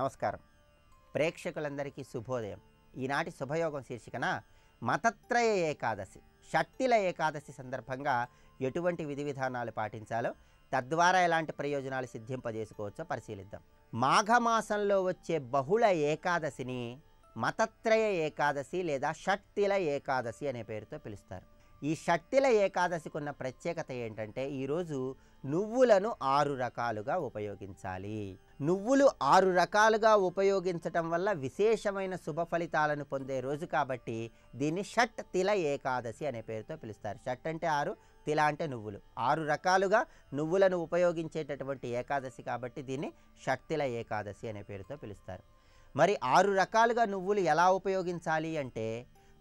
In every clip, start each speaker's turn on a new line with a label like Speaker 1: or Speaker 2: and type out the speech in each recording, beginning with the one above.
Speaker 1: నమస్కారం. ప్రేక్షకులందరికీ శుభోదయం. ఈనాటి శుభయోగం శీర్షికన మతత్రయ ఏకాదశి, షట్టిల ఏకాదశి సందర్భంగా ఎటువంటి విధి విధానాలు పాటించాలో, తద్వారా ఎలాంటి ప్రయోజనాలు సిద్ధింపజేసుకోవచ్చో పరిశీలిద్దాం. మాఘమాసంలో వచ్చే బహుళ ఏకాదశిని మతత్రయ ఏకాదశి లేదా షట్టిల ఏకాదశి అనే పేరుతో పిలుస్తారు. ఈ షట్టిల ఏకాదశికి ఉన్న ప్రత్యేకత ఏంటంటే, ఈరోజు నువ్వులను 6 రకాలుగా ఉపయోగించాలి. నువ్వులు 6 రకాలుగా ఉపయోగించటం వల్ల విశేషమైన శుభ ఫలితాలను పొందే రోజు కాబట్టి దీన్ని షట్ తిల ఏకాదశి అనే పేరుతో పిలుస్తారు. షట్ అంటే 6, తిల అంటే నువ్వులు. 6 రకాలుగా నువ్వులను ఉపయోగించేటటువంటి ఏకాదశి కాబట్టి దీన్ని షట్తిల ఏకాదశి అనే పేరుతో పిలుస్తారు. మరి 6 రకాలుగా నువ్వులు ఎలా ఉపయోగించాలి అంటే,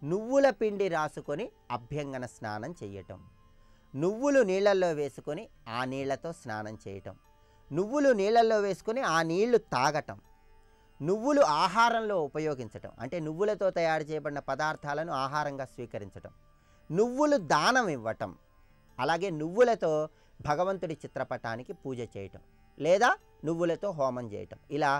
Speaker 1: నువ్వుల పిండి రాసుకొని అభ్యంగన స్నానం చేయటం, నువ్వులు నీళ్ళల్లో వేసుకొని ఆ నీళ్లతో స్నానం చేయటం, నువ్వులు నీళ్ళల్లో వేసుకొని ఆ నీళ్లు తాగటం, నువ్వులు ఆహారంలో ఉపయోగించటం అంటే నువ్వులతో తయారు చేయబడిన పదార్థాలను ఆహారంగా స్వీకరించటం, నువ్వులు దానం ఇవ్వటం, అలాగే నువ్వులతో భగవంతుడి చిత్రపటానికి పూజ చేయటం లేదా నువ్వులతో హోమం చేయటం. ఇలా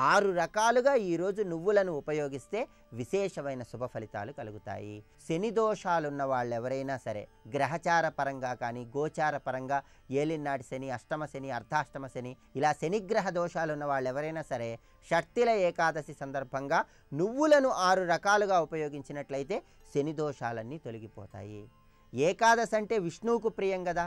Speaker 1: 6 రకాలుగా ఈరోజు నువ్వులను ఉపయోగిస్తే విశేషమైన శుభ ఫలితాలు కలుగుతాయి. శని దోషాలున్న వాళ్ళు ఎవరైనా సరే, గ్రహచార పరంగా కానీ గోచార పరంగా ఏలినాటి శని, అష్టమ శని, అర్ధాష్టమ శని, ఇలా శనిగ్రహ దోషాలున్న వాళ్ళు ఎవరైనా సరే షట్టిల ఏకాదశి సందర్భంగా నువ్వులను 6 రకాలుగా ఉపయోగించినట్లయితే శని దోషాలన్నీ తొలగిపోతాయి. ఏకాదశి అంటే విష్ణువుకు ప్రియం కదా,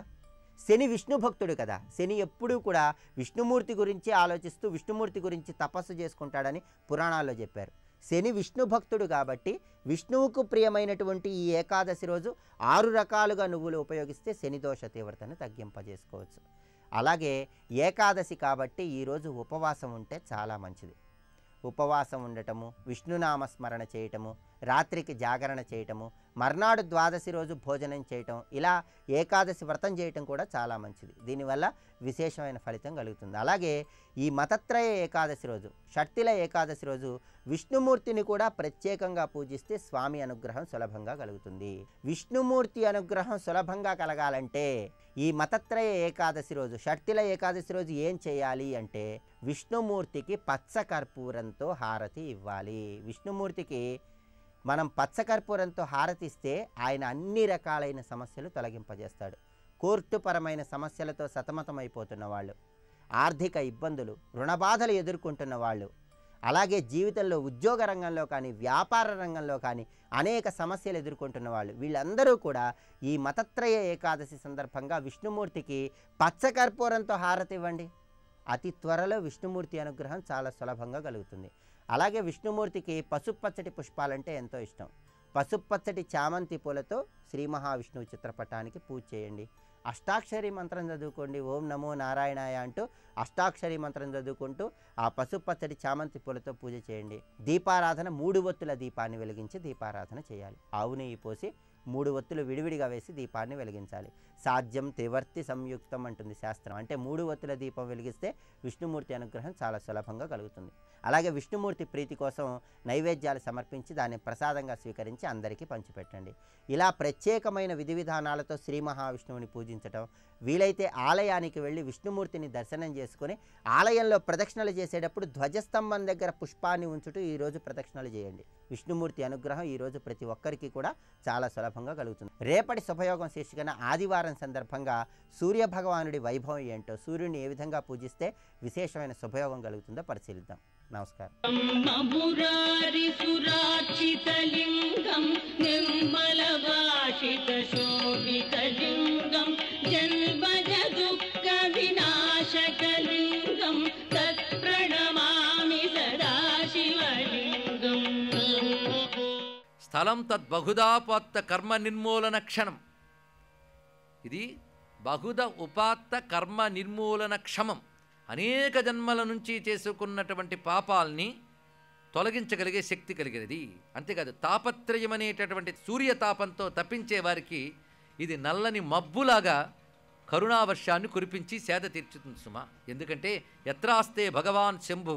Speaker 1: శని విష్ణు భక్తుడు కదా. శని ఎప్పుడూ కూడా విష్ణుమూర్తి గురించి ఆలోచిస్తూ విష్ణుమూర్తి గురించి తపస్సు చేసుకుంటాడని పురాణాల్లో చెప్పారు. శని విష్ణు భక్తుడు కాబట్టి విష్ణువుకు ప్రియమైనటువంటి ఈ ఏకాదశి రోజు 6 రకాలుగా నువ్వులు ఉపయోగిస్తే శని దోష తీవ్రతను తగ్గింపజేసుకోవచ్చు. అలాగే ఏకాదశి కాబట్టి ఈరోజు ఉపవాసం ఉంటే చాలా మంచిది. ఉపవాసం ఉండటము, విష్ణునామస్మరణ చేయటము, రాత్రికి జాగరణ చేయటము, మర్నాడు ద్వాదశి రోజు భోజనం చేయటం, ఇలా ఏకాదశి వ్రతం చేయటం కూడా చాలా మంచిది. దీనివల్ల విశేషమైన ఫలితం కలుగుతుంది. అలాగే ఈ మతత్రయ ఏకాదశి రోజు, షట్టిల ఏకాదశి రోజు విష్ణుమూర్తిని కూడా ప్రత్యేకంగా పూజిస్తే స్వామి అనుగ్రహం సులభంగా కలుగుతుంది. విష్ణుమూర్తి అనుగ్రహం సులభంగా కలగాలంటే ఈ మతత్రయ ఏకాదశి రోజు, షట్టిల ఏకాదశి రోజు ఏం చేయాలి అంటే, విష్ణుమూర్తికి పచ్చకర్పూరంతో హారతి ఇవ్వాలి. విష్ణుమూర్తికి మనం పచ్చకర్పూరంతో హారతి ఇస్తే ఆయన అన్ని రకాలైన సమస్యలు తొలగింపజేస్తాడు. కోర్టుపరమైన సమస్యలతో సతమతమైపోతున్న వాళ్ళు, ఆర్థిక ఇబ్బందులు, రుణబాధలు ఎదుర్కొంటున్న వాళ్ళు, అలాగే జీవితంలో ఉద్యోగ రంగంలో కానీ వ్యాపార రంగంలో కానీ అనేక సమస్యలు ఎదుర్కొంటున్న వాళ్ళు, వీళ్ళందరూ కూడా ఈ మతత్రయ ఏకాదశి సందర్భంగా విష్ణుమూర్తికి పచ్చకర్పూరంతో హారతి ఇవ్వండి. అతి త్వరలో విష్ణుమూర్తి అనుగ్రహం చాలా సులభంగా కలుగుతుంది. అలాగే విష్ణుమూర్తికి పసుపచ్చటి పుష్పాలంటే ఎంతో ఇష్టం. పసుపచ్చటి చామంతి పూలతో శ్రీ మహావిష్ణువు చిత్రపటానికి పూజ చేయండి. అష్టాక్షరి మంత్రం చదువుకోండి. ఓం నమో నారాయణాయ అంటూ అష్టాక్షరి మంత్రం చదువుకుంటూ ఆ పసుపచ్చటి చామంతి పూలతో పూజ చేయండి. దీపారాధన 3 ఒత్తుల దీపాన్ని వెలిగించి దీపారాధన చేయాలి. ఆవు నెయ్యి పోసి 3 ఒత్తులు విడివిడిగా వేసి దీపాన్ని వెలిగించాలి. సాధ్యం త్రివర్తి సంయుక్తం అంటుంది శాస్త్రం. అంటే 3 ఒత్తుల దీపం వెలిగిస్తే విష్ణుమూర్తి అనుగ్రహం చాలా సులభంగా కలుగుతుంది. అలాగే విష్ణుమూర్తి ప్రీతి కోసం నైవేద్యాలు సమర్పించి దాన్ని ప్రసాదంగా స్వీకరించి అందరికీ పంచిపెట్టండి. ఇలా ప్రత్యేకమైన విధి విధానాలతో శ్రీ మహావిష్ణువుని పూజించటం, వీలైతే ఆలయానికి వెళ్ళి విష్ణుమూర్తిని దర్శనం చేసుకొని ఆలయంలో ప్రదక్షిణలు చేసేటప్పుడు ధ్వజస్తంభం దగ్గర పుష్పాన్ని ఉంచుతూ ఈరోజు ప్రదక్షిణలు చేయండి. విష్ణుమూర్తి అనుగ్రహం ఈరోజు ప్రతి ఒక్కరికి కూడా చాలా సులభంగా కలుగుతుంది. రేపటి శుభయోగం శీర్షికన ఆదివారం సందర్భంగా సూర్యభగవానుడి వైభవం ఏంటో, సూర్యుడిని ఏ విధంగా పూజిస్తే విశేషమైన శుభయోగం కలుగుతుందో పరిశీలిద్దాం. నమస్కారం.
Speaker 2: స్థలం తద్బహుదాపాత్త కర్మ నిర్మూలన క్షణం. ఇది బహుద ఉపాత్త కర్మ నిర్మూలన క్షమం. అనేక జన్మల నుంచి చేసుకున్నటువంటి పాపాల్ని తొలగించగలిగే శక్తి కలిగినది. అంతేకాదు, తాపత్రయం అనేటటువంటి సూర్యతాపంతో తప్పించే వారికి ఇది నల్లని మబ్బులాగా కరుణావర్షాన్ని కురిపించి సేద తీర్చుతుంది సుమా. ఎందుకంటే యత్రాస్తే భగవాన్ శంభు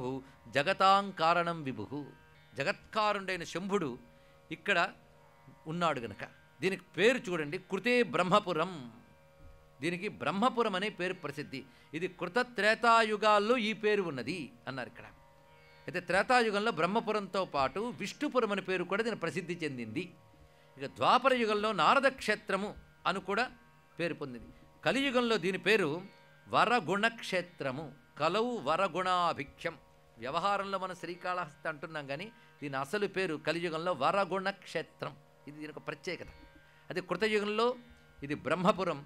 Speaker 2: జగతాంకారణం విభు, జగత్కారుడైన శంభుడు ఇక్కడ ఉన్నాడు గనక. దీనికి పేరు చూడండి, కృతే బ్రహ్మపురం. దీనికి బ్రహ్మపురం అనే పేరు ప్రసిద్ధి. ఇది కృత త్రేతాయుగాల్లో ఈ పేరు ఉన్నది అన్నారు ఇక్కడ. అయితే త్రేతాయుగంలో బ్రహ్మపురంతో పాటు విష్ణుపురం అనే పేరు కూడా దీని ప్రసిద్ధి చెందింది. ఇక ద్వాపర యుగంలో నారద క్షేత్రము అని కూడా పేరు పొందింది. కలియుగంలో దీని పేరు వరగుణక్షేత్రము. కలవు వరగుణాభిఖ్యం. వ్యవహారంలో మనం శ్రీకాళహస్తి అంటున్నాం, కానీ దీని అసలు పేరు కలియుగంలో వరగుణక్షేత్రం. ఇది దీని ఒక ప్రత్యేకత. అది కృతయుగంలో ఇది బ్రహ్మపురం,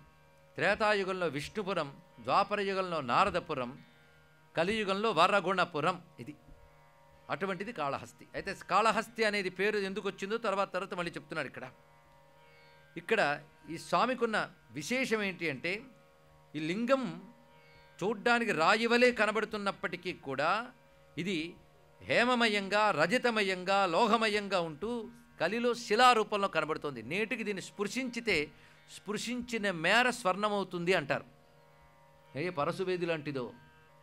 Speaker 2: త్రేతాయుగంలో విష్ణుపురం, ద్వాపర యుగంలో నారదపురం, కలియుగంలో వరగుణపురం. ఇది అటువంటిది కాళహస్తి. అయితే కాళహస్తి అనేది పేరు ఎందుకు వచ్చిందో తర్వాత మళ్ళీ చెప్తున్నాడు. ఇక్కడ ఈ స్వామికున్న విశేషం ఏంటి అంటే, ఈ లింగం చూడ్డానికి రాయివలే కనబడుతున్నప్పటికీ కూడా ఇది హేమమయంగా, రజతమయంగా, లోహమయంగా ఉంటూ కలిలో శిలారూపంలో కనబడుతోంది. నేటికి దీన్ని స్పృశించిన మేర స్వర్ణమవుతుంది అంటారు. పరశువేది లాంటిదో.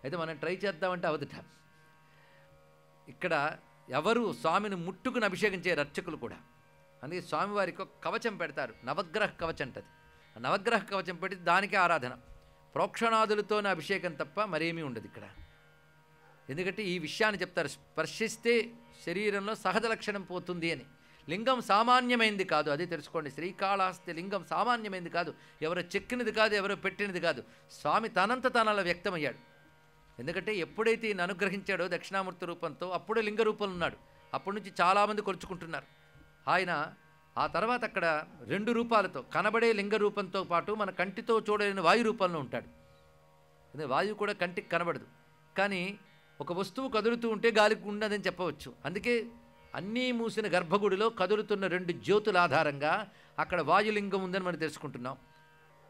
Speaker 2: అయితే మనం ట్రై చేద్దామంటే అవదుట. ఇక్కడ ఎవరు స్వామిని ముట్టుకుని అభిషేకం చేయరు, అర్చకులు కూడా. అందుకే స్వామివారికి ఒక కవచం పెడతారు, నవగ్రహ కవచం అంటది. ఆ నవగ్రహ కవచం పెట్టి దానికే ఆరాధన, ప్రోక్షణాదులతోనే అభిషేకం తప్ప మరేమీ ఉండదు ఇక్కడ. ఎందుకంటే ఈ విషయాన్ని చెప్తారు, స్పర్శిస్తే శరీరంలో సహజ లక్షణం పోతుంది అని. లింగం సామాన్యమైంది కాదు, అదే తెలుసుకోండి. శ్రీకాళహస్తి లింగం సామాన్యమైంది కాదు, ఎవరో చెక్కినది కాదు, ఎవరో పెట్టినది కాదు. స్వామి తనంత తనలా వ్యక్తమయ్యాడు. ఎందుకంటే ఎప్పుడైతే ఈయన అనుగ్రహించాడో దక్షిణామూర్తి రూపంతో, అప్పుడే లింగ రూపంలో ఉన్నాడు. అప్పటి నుంచి చాలామంది కొలుచుకుంటున్నారు. ఆయన ఆ తర్వాత అక్కడ 2 రూపాలతో, కనబడే లింగ రూపంతో పాటు మన కంటితో చూడలేని వాయు రూపంలో ఉంటాడు. వాయువు కూడా కంటికి కనబడదు, కానీ ఒక వస్తువు కదులుతూ ఉంటే గాలికి ఉండదని చెప్పవచ్చు. అందుకే అన్నీ మూసిన గర్భగుడిలో కదులుతున్న 2 జ్యోతుల ఆధారంగా అక్కడ వాయులింగం ఉందని మనం తెలుసుకుంటున్నాం.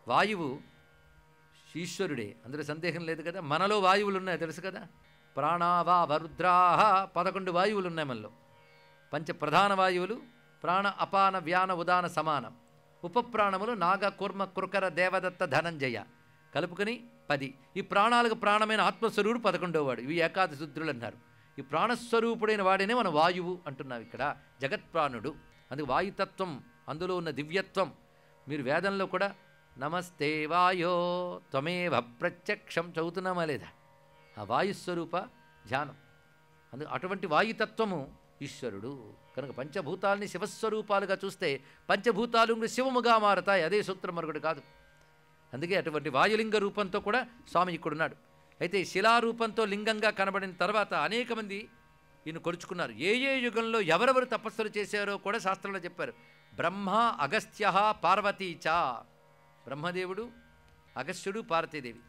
Speaker 2: వాయువు ఈశ్వరుడే, అందులో సందేహం లేదు కదా. మనలో వాయువులు ఉన్నాయి తెలుసు కదా. ప్రాణావా వరుద్రాహ 11 వాయువులు ఉన్నాయి మనలో. ప్రధాన వాయువులు ప్రాణ, అపాన, వ్యాన, ఉదాన, సమానం. ఉపప్రాణములు నాగ, కుర్మ, కృకర, దేవదత్త, ధనంజయ కలుపుకొని 10. ఈ ప్రాణాలకు ప్రాణమైన ఆత్మస్వరూపుడు 11వ వాడు. ఇవి ఏకాదశ రుద్రులు అన్నారు. ఈ ప్రాణస్వరూపుడైన వాడినే మనం వాయువు అంటున్నాం ఇక్కడ, జగత్ప్రాణుడు. అందుకు వాయుతత్వం, అందులో ఉన్న దివ్యత్వం. మీరు వేదంలో కూడా నమస్తే వాయో త్వమేవ ప్రత్యక్షం చదువుతున్నామా లేదా? ఆ వాయుస్వరూప ధ్యానం. అటువంటి వాయుతత్వము ఈశ్వరుడు. కనుక పంచభూతాలని శివస్వరూపాలుగా చూస్తే పంచభూతాలు శివముగా మారతాయి. అదే సూత్రం మరొకటి కాదు. అందుకే అటువంటి వాయులింగ రూపంతో కూడా స్వామి ఇక్కడున్నాడు. అయితే శిలారూపంతో లింగంగా కనబడిన తర్వాత అనేక మంది ఈయన కొలుచుకున్నారు. ఏ యుగంలో ఎవరెవరు తపస్సులు చేశారో కూడా శాస్త్రంలో చెప్పారు. బ్రహ్మ, అగస్త్య, పార్వతీచ. బ్రహ్మదేవుడు, అగస్త్యుడు, పార్వతీదేవి.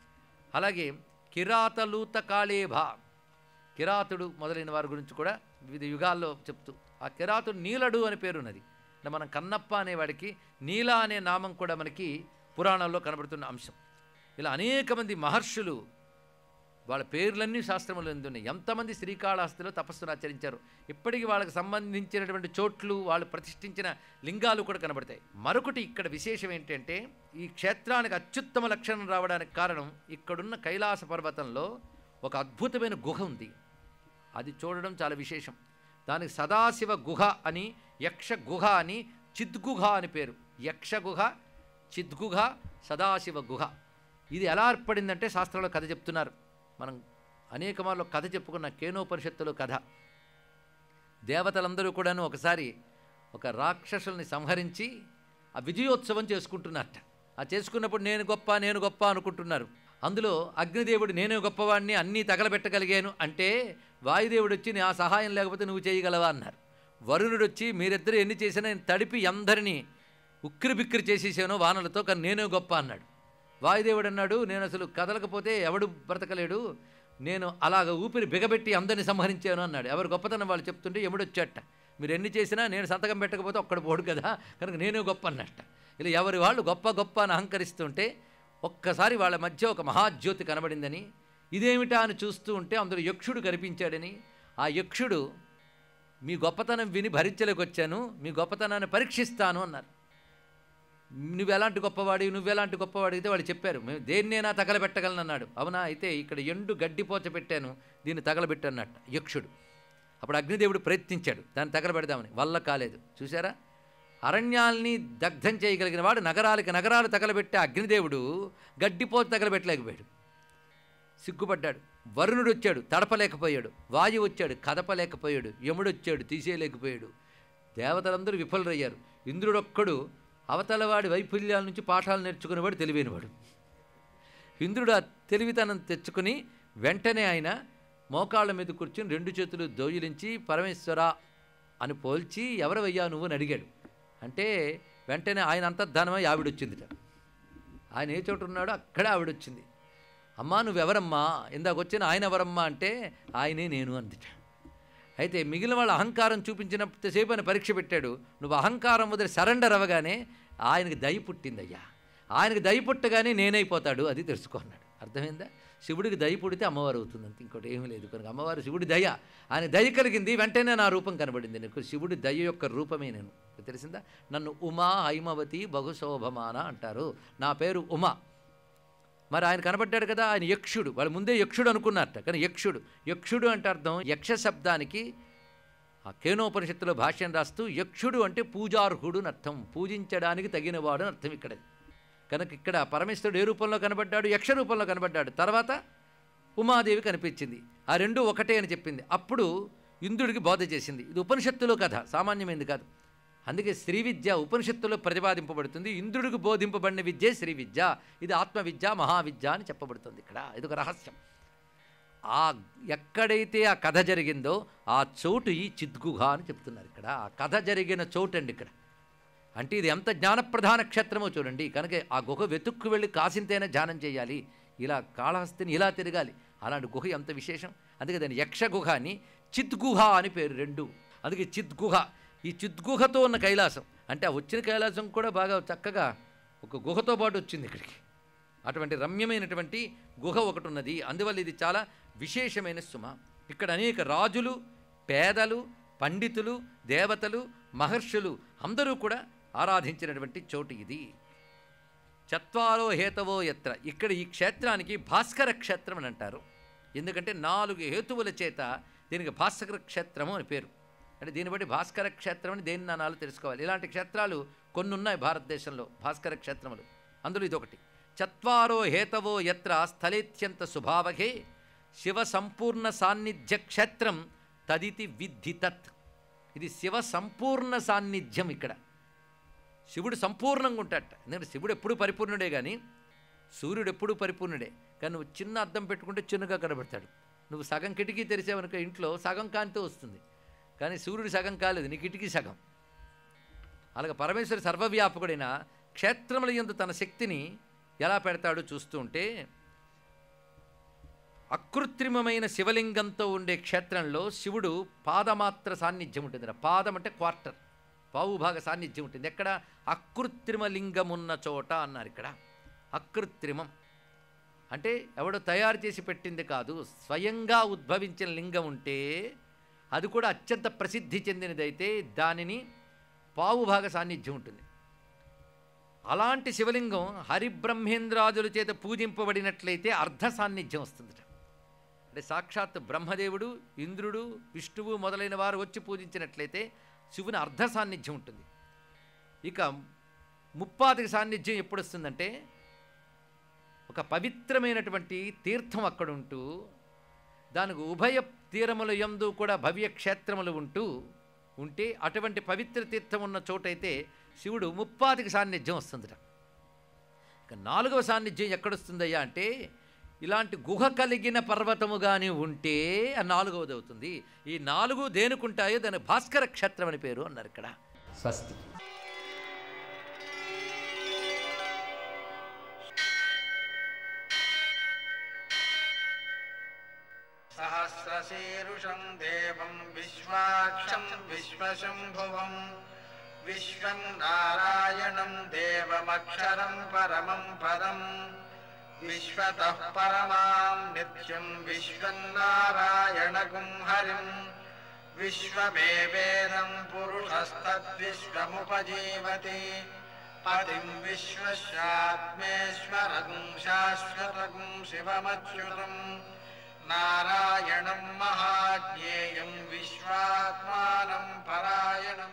Speaker 2: అలాగే కిరాతలూత కాళేభ, కిరాతుడు మొదలైన వారి గురించి కూడా వివిధ యుగాల్లో చెప్తూ, ఆ కిరాతుడు నీలడు అని పేరున్నది. మనం కన్నప్ప అనేవాడికి నీల అనే నామం కూడా మనకి పురాణాల్లో కనబడుతున్న అంశం. ఇలా అనేక మంది మహర్షులు, వాళ్ళ పేర్లన్నీ శాస్త్రములు ఉన్నాయి. ఎంతమంది శ్రీకాళహస్తిలో తపస్సును ఆచరించారు. ఇప్పటికీ వాళ్ళకి సంబంధించినటువంటి చోట్లు, వాళ్ళు ప్రతిష్ఠించిన లింగాలు కూడా కనబడతాయి. మరొకటి ఇక్కడ విశేషం ఏంటంటే, ఈ క్షేత్రానికి అత్యుత్తమ లక్షణం రావడానికి కారణం, ఇక్కడున్న కైలాస పర్వతంలో ఒక అద్భుతమైన గుహ ఉంది. అది చూడడం చాలా విశేషం. దానికి సదాశివ గుహ అని, యక్ష గుహ అని, చిద్గుహ అని పేరు. యక్ష గుహ, చిద్గుహ, సదాశివ గుహ. ఇది ఎలా ఏర్పడిందంటే శాస్త్రంలో కథ చెప్తున్నారు. మనం అనేక మార్లు కథ చెప్పుకున్న కేనోపనిషత్తులో కథ. దేవతలందరూ కూడాను ఒకసారి ఒక రాక్షసుల్ని సంహరించి ఆ విజయోత్సవం చేసుకుంటున్నారట. ఆ చేసుకున్నప్పుడు నేను గొప్ప అనుకుంటున్నారు. అందులో అగ్నిదేవుడు నేనే గొప్పవాడిని, అన్నీ తగలబెట్టగలిగాను అంటే, వాయుదేవుడు వచ్చి నా సహాయం లేకపోతే నువ్వు చేయగలవా అన్నారు. వరుణుడు వచ్చి మీరిద్దరూ ఎన్ని చేసినా నేను తడిపి అందరినీ ఉక్కిరి బిక్కిరి చేసేసాను వానలతో, కానీ నేనే గొప్ప అన్నాడు. వాయుదేవుడు అన్నాడు, నేను అసలు కదలకపోతే ఎవడు బ్రతకలేడు, నేను అలాగ ఊపిరి బిగబెట్టి అందరిని సంహరించాను అన్నాడు. ఎవరు గొప్పతనం వాళ్ళు చెప్తుంటే యముడు వచ్చేట, మీరు ఎన్ని చేసినా నేను సంతకం పెట్టకపోతే ఒక్కడు పోడు కదా, కనుక నేనే గొప్ప అన్నట్ట. ఇలా ఎవరి వాళ్ళు గొప్ప అని అహంకరిస్తుంటే ఒక్కసారి వాళ్ళ మధ్య ఒక మహాజ్యోతి కనబడిందని, ఇదేమిటా అని చూస్తూ ఉంటే అందులో యక్షుడు కనిపించాడని, ఆ యక్షుడు మీ గొప్పతనం విని భరించలేకొచ్చాను, మీ గొప్పతనాన్ని పరీక్షిస్తాను అన్నారు. నువ్వెలాంటి గొప్పవాడి అయితే వాళ్ళు చెప్పారు, మేము దేన్నైనా తగలబెట్టగలను అన్నాడు. అవునా, అయితే ఇక్కడ ఎండు గడ్డిపోచ పెట్టాను, దీన్ని తగలబెట్టన్నట్ట యక్షుడు. అప్పుడు అగ్నిదేవుడు ప్రయత్నించాడు దాన్ని తగలబెడదామని, వల్ల కాలేదు. చూసారా, అరణ్యాల్ని దగ్ధం చేయగలిగిన వాడు నగరాలు తగలబెట్టే అగ్నిదేవుడు గడ్డిపోచ తగలబెట్టలేకపోయాడు. సిగ్గుపడ్డాడు. వరుణుడు వచ్చాడు, తడపలేకపోయాడు. వాయువు వచ్చాడు, కదపలేకపోయాడు. యముడు వచ్చాడు, తీసేయలేకపోయాడు. దేవతలందరూ విఫలరయ్యారు. ఇంద్రుడొక్కడు అవతలవాడి వైఫల్యాల నుంచి పాఠాలు నేర్చుకునేవాడు, తెలివైనవాడు. ఇంద్రుడు ఆ తెలివితనం తెచ్చుకుని వెంటనే ఆయన మోకాళ్ళ మీద కూర్చుని 2 చేతులు దోయిలించి పరమేశ్వర అని పోల్చి ఎవరవయ్యా నువ్వు అని అడిగాడు. అంటే వెంటనే ఆయన అంతర్ధానమై ఆవిడొచ్చిందిట. ఆయన ఏ చోటు ఉన్నాడో అక్కడే ఆవిడొచ్చింది. అమ్మా నువ్వెవరమ్మా, ఇందాక వచ్చిన ఆయన ఎవరమ్మా అంటే ఆయనే నేను అందిట. అయితే మిగిలిన వాళ్ళ అహంకారం చూపించినంతసేపు ఆయన పరీక్ష పెట్టాడు. నువ్వు అహంకారం వదిలి సరెండర్ అవ్వగానే ఆయనకి దయ పుట్టిందయ్యా. ఆయనకి దయ పుట్టగానే నేనైపోతాడు, అది తెలుసుకున్నాడు. అర్థమైందా? శివుడికి దయ పుడితే అమ్మవారు అవుతుంది, అంత ఇంకోటి ఏమీ లేదు. కనుక అమ్మవారు శివుడి దయ, ఆయన దయ కలిగింది, వెంటనే నా రూపం కనబడింది. నీకు శివుడి దయ యొక్క రూపమే నేను. తెలిసిందా? నన్ను ఉమా హైమవతి బహుశోభమాన అంటారు. నా పేరు ఉమా. మరి ఆయన కనబడ్డాడు కదా, ఆయన యక్షుడు. వాళ్ళు ముందే యక్షుడు అనుకున్నారట, కానీ యక్షుడు అంటే అర్థం యక్ష శబ్దానికి ఆ కేనోపనిషత్తులో భాష్యం రాస్తూ యక్షుడు అంటే పూజార్హుడు అని అర్థం, పూజించడానికి తగినవాడు అని అర్థం ఇక్కడ. కనుక ఇక్కడ పరమేశ్వరుడు ఏ రూపంలో కనబడ్డాడు? యక్ష రూపంలో కనబడ్డాడు. తర్వాత ఉమాదేవి కనిపించింది. ఆ రెండు ఒకటే అని చెప్పింది. అప్పుడు ఇంద్రుడికి బోధ చేసింది. ఇది ఉపనిషత్తులో కథ, సామాన్యమైనది కాదు. అందుకే శ్రీ విద్య ఉపనిషత్తులో ప్రతిపాదింపబడుతుంది. ఇంద్రుడికి బోధింపబడిన విద్య శ్రీ విద్య. ఇది ఆత్మవిద్య, మహావిద్య అని చెప్పబడుతుంది ఇక్కడ. ఇది ఒక రహస్యం. ఆ ఎక్కడైతే ఆ కథ జరిగిందో ఆ చోటు ఈ చిద్గుహ అని చెప్తున్నారు ఇక్కడ. ఆ కథ జరిగిన చోటు అండి ఇక్కడ. అంటే ఇది ఎంత జ్ఞానప్రధాన క్షేత్రమో చూడండి. కనుక ఆ గుహ వెతుక్కు వెళ్ళి కాసింతైనా ధ్యానం చేయాలి. ఇలా కాళహస్తిని ఇలా తిరగాలి. అలాంటి గుహ ఎంత విశేషం. అందుకే దాన్ని యక్షగుహ అని, చిద్గుహ అని పేరు రెండు. అందుకే చిద్గుహ. ఈ చిద్గుహతో ఉన్న కైలాసం అంటే ఆ వచ్చిన కైలాసం కూడా బాగా చక్కగా ఒక గుహతో పాటు వచ్చింది ఇక్కడికి. అటువంటి రమ్యమైనటువంటి గుహ ఒకటి ఉన్నది. అందువల్ల ఇది చాలా విశేషమైన సుమ. ఇక్కడ అనేక రాజులు, పేదలు, పండితులు, దేవతలు, మహర్షులు అందరూ కూడా ఆరాధించినటువంటి చోటు ఇది. చత్వారో హేతవో యత్ర. ఇక్కడ ఈ క్షేత్రానికి భాస్కర క్షేత్రం అని అంటారు. ఎందుకంటే 4 హేతువుల చేత దీనికి భాస్కర క్షేత్రము అని పేరు. అంటే దీన్ని బట్టి భాస్కర క్షేత్రం అని దేని నానాలు తెలుసుకోవాలి. ఇలాంటి క్షేత్రాలు కొన్ని ఉన్నాయి భారతదేశంలో, భాస్కర క్షేత్రములు. అందులో ఇదొకటి. చత్వారో హేతవో యత్ర స్థలేత్యంత స్వభావకే శివ సంపూర్ణ సాన్నిధ్య క్షేత్రం తదితి విద్ధి తత్. ఇది శివ సంపూర్ణ సాన్నిధ్యం. ఇక్కడ శివుడు సంపూర్ణంగా ఉంటాడట. ఎందుకంటే శివుడు ఎప్పుడు పరిపూర్ణుడే, కానీ సూర్యుడు ఎప్పుడూ పరిపూర్ణుడే. కానీ నువ్వు చిన్న అద్దం పెట్టుకుంటే చిన్నగా కనబడతాడు. నువ్వు సగం కిటికీ తెరిచావనుకో ఇంట్లో సగం కాంతితో వస్తుంది. కానీ సూర్యుడు సగం కాలేదు, నీ కిటికీ సగం. అలాగే పరమేశ్వరుడు సర్వవ్యాపకుడైన క్షేత్రముల యందు తన శక్తిని ఎలా పెడతాడో చూస్తూ ఉంటే, అకృత్రిమమైన శివలింగంతో ఉండే క్షేత్రంలో శివుడు పాదమాత్ర సాన్నిధ్యం ఉంటుంది. పాదం అంటే క్వార్టర్, పావుభాగ సాన్నిధ్యం ఉంటుంది. ఎక్కడ? అకృత్రిమ లింగం ఉన్న చోట అన్నారు. ఇక్కడ అకృత్రిమం అంటే ఎవడో తయారు చేసి పెట్టింది కాదు, స్వయంగా ఉద్భవించిన లింగం ఉంటే, అది కూడా అత్యంత ప్రసిద్ధి చెందినదైతే దానిని పావుభాగ సాన్నిధ్యం ఉంటుంది. అలాంటి శివలింగం హరిబ్రహ్మేంద్రాదుల చేత పూజింపబడినట్లయితే అర్ధ సాన్నిధ్యం వస్తుందట. అంటే సాక్షాత్ బ్రహ్మదేవుడు, ఇంద్రుడు, విష్ణువు మొదలైన వారు వచ్చి పూజించినట్లయితే శివుని అర్ధ సాన్నిధ్యం ఉంటుంది. ఇక ముప్పాతిక సాన్నిధ్యం ఎప్పుడు వస్తుందంటే, ఒక పవిత్రమైనటువంటి తీర్థం అక్కడ ఉంటూ దానికి ఉభయ తీరముల యందు కూడా భవ్య క్షేత్రములు ఉంటే అటువంటి పవిత్ర తీర్థం ఉన్న చోటైతే శివుడు ముప్పాతిక సాన్నిధ్యం వస్తుందట. ఇక 4వ సాన్నిధ్యం ఎక్కడొస్తుందయ్యా అంటే, ఇలాంటి గుహ కలిగిన పర్వతము కానీ ఉంటే ఆ 4వది అవుతుంది. ఈ 4 దేనికుంటాయో దాని భాస్కర క్షేత్రం అని పేరు అన్నారు ఇక్కడ. స్వస్తి.
Speaker 3: సహస్రశీరుషం దేవం విశ్వాక్షం విశ్వశంభువం విశ్వం నారాయణం దేవమక్షరం పరమం పదం విశ్వతః పరమాం నిత్యం విశ్వం నారాయణగుం హరిం విశ్వమేవేదం పురుషస్తద్విశ్వముపజీవతి పతిం విశ్వస్యాత్మేశ్వరగుం శాశ్వతగుం శివమచ్యుతం నారాయణం మహాజ్ఞేయం విశ్వాత్మానం పరాయణం.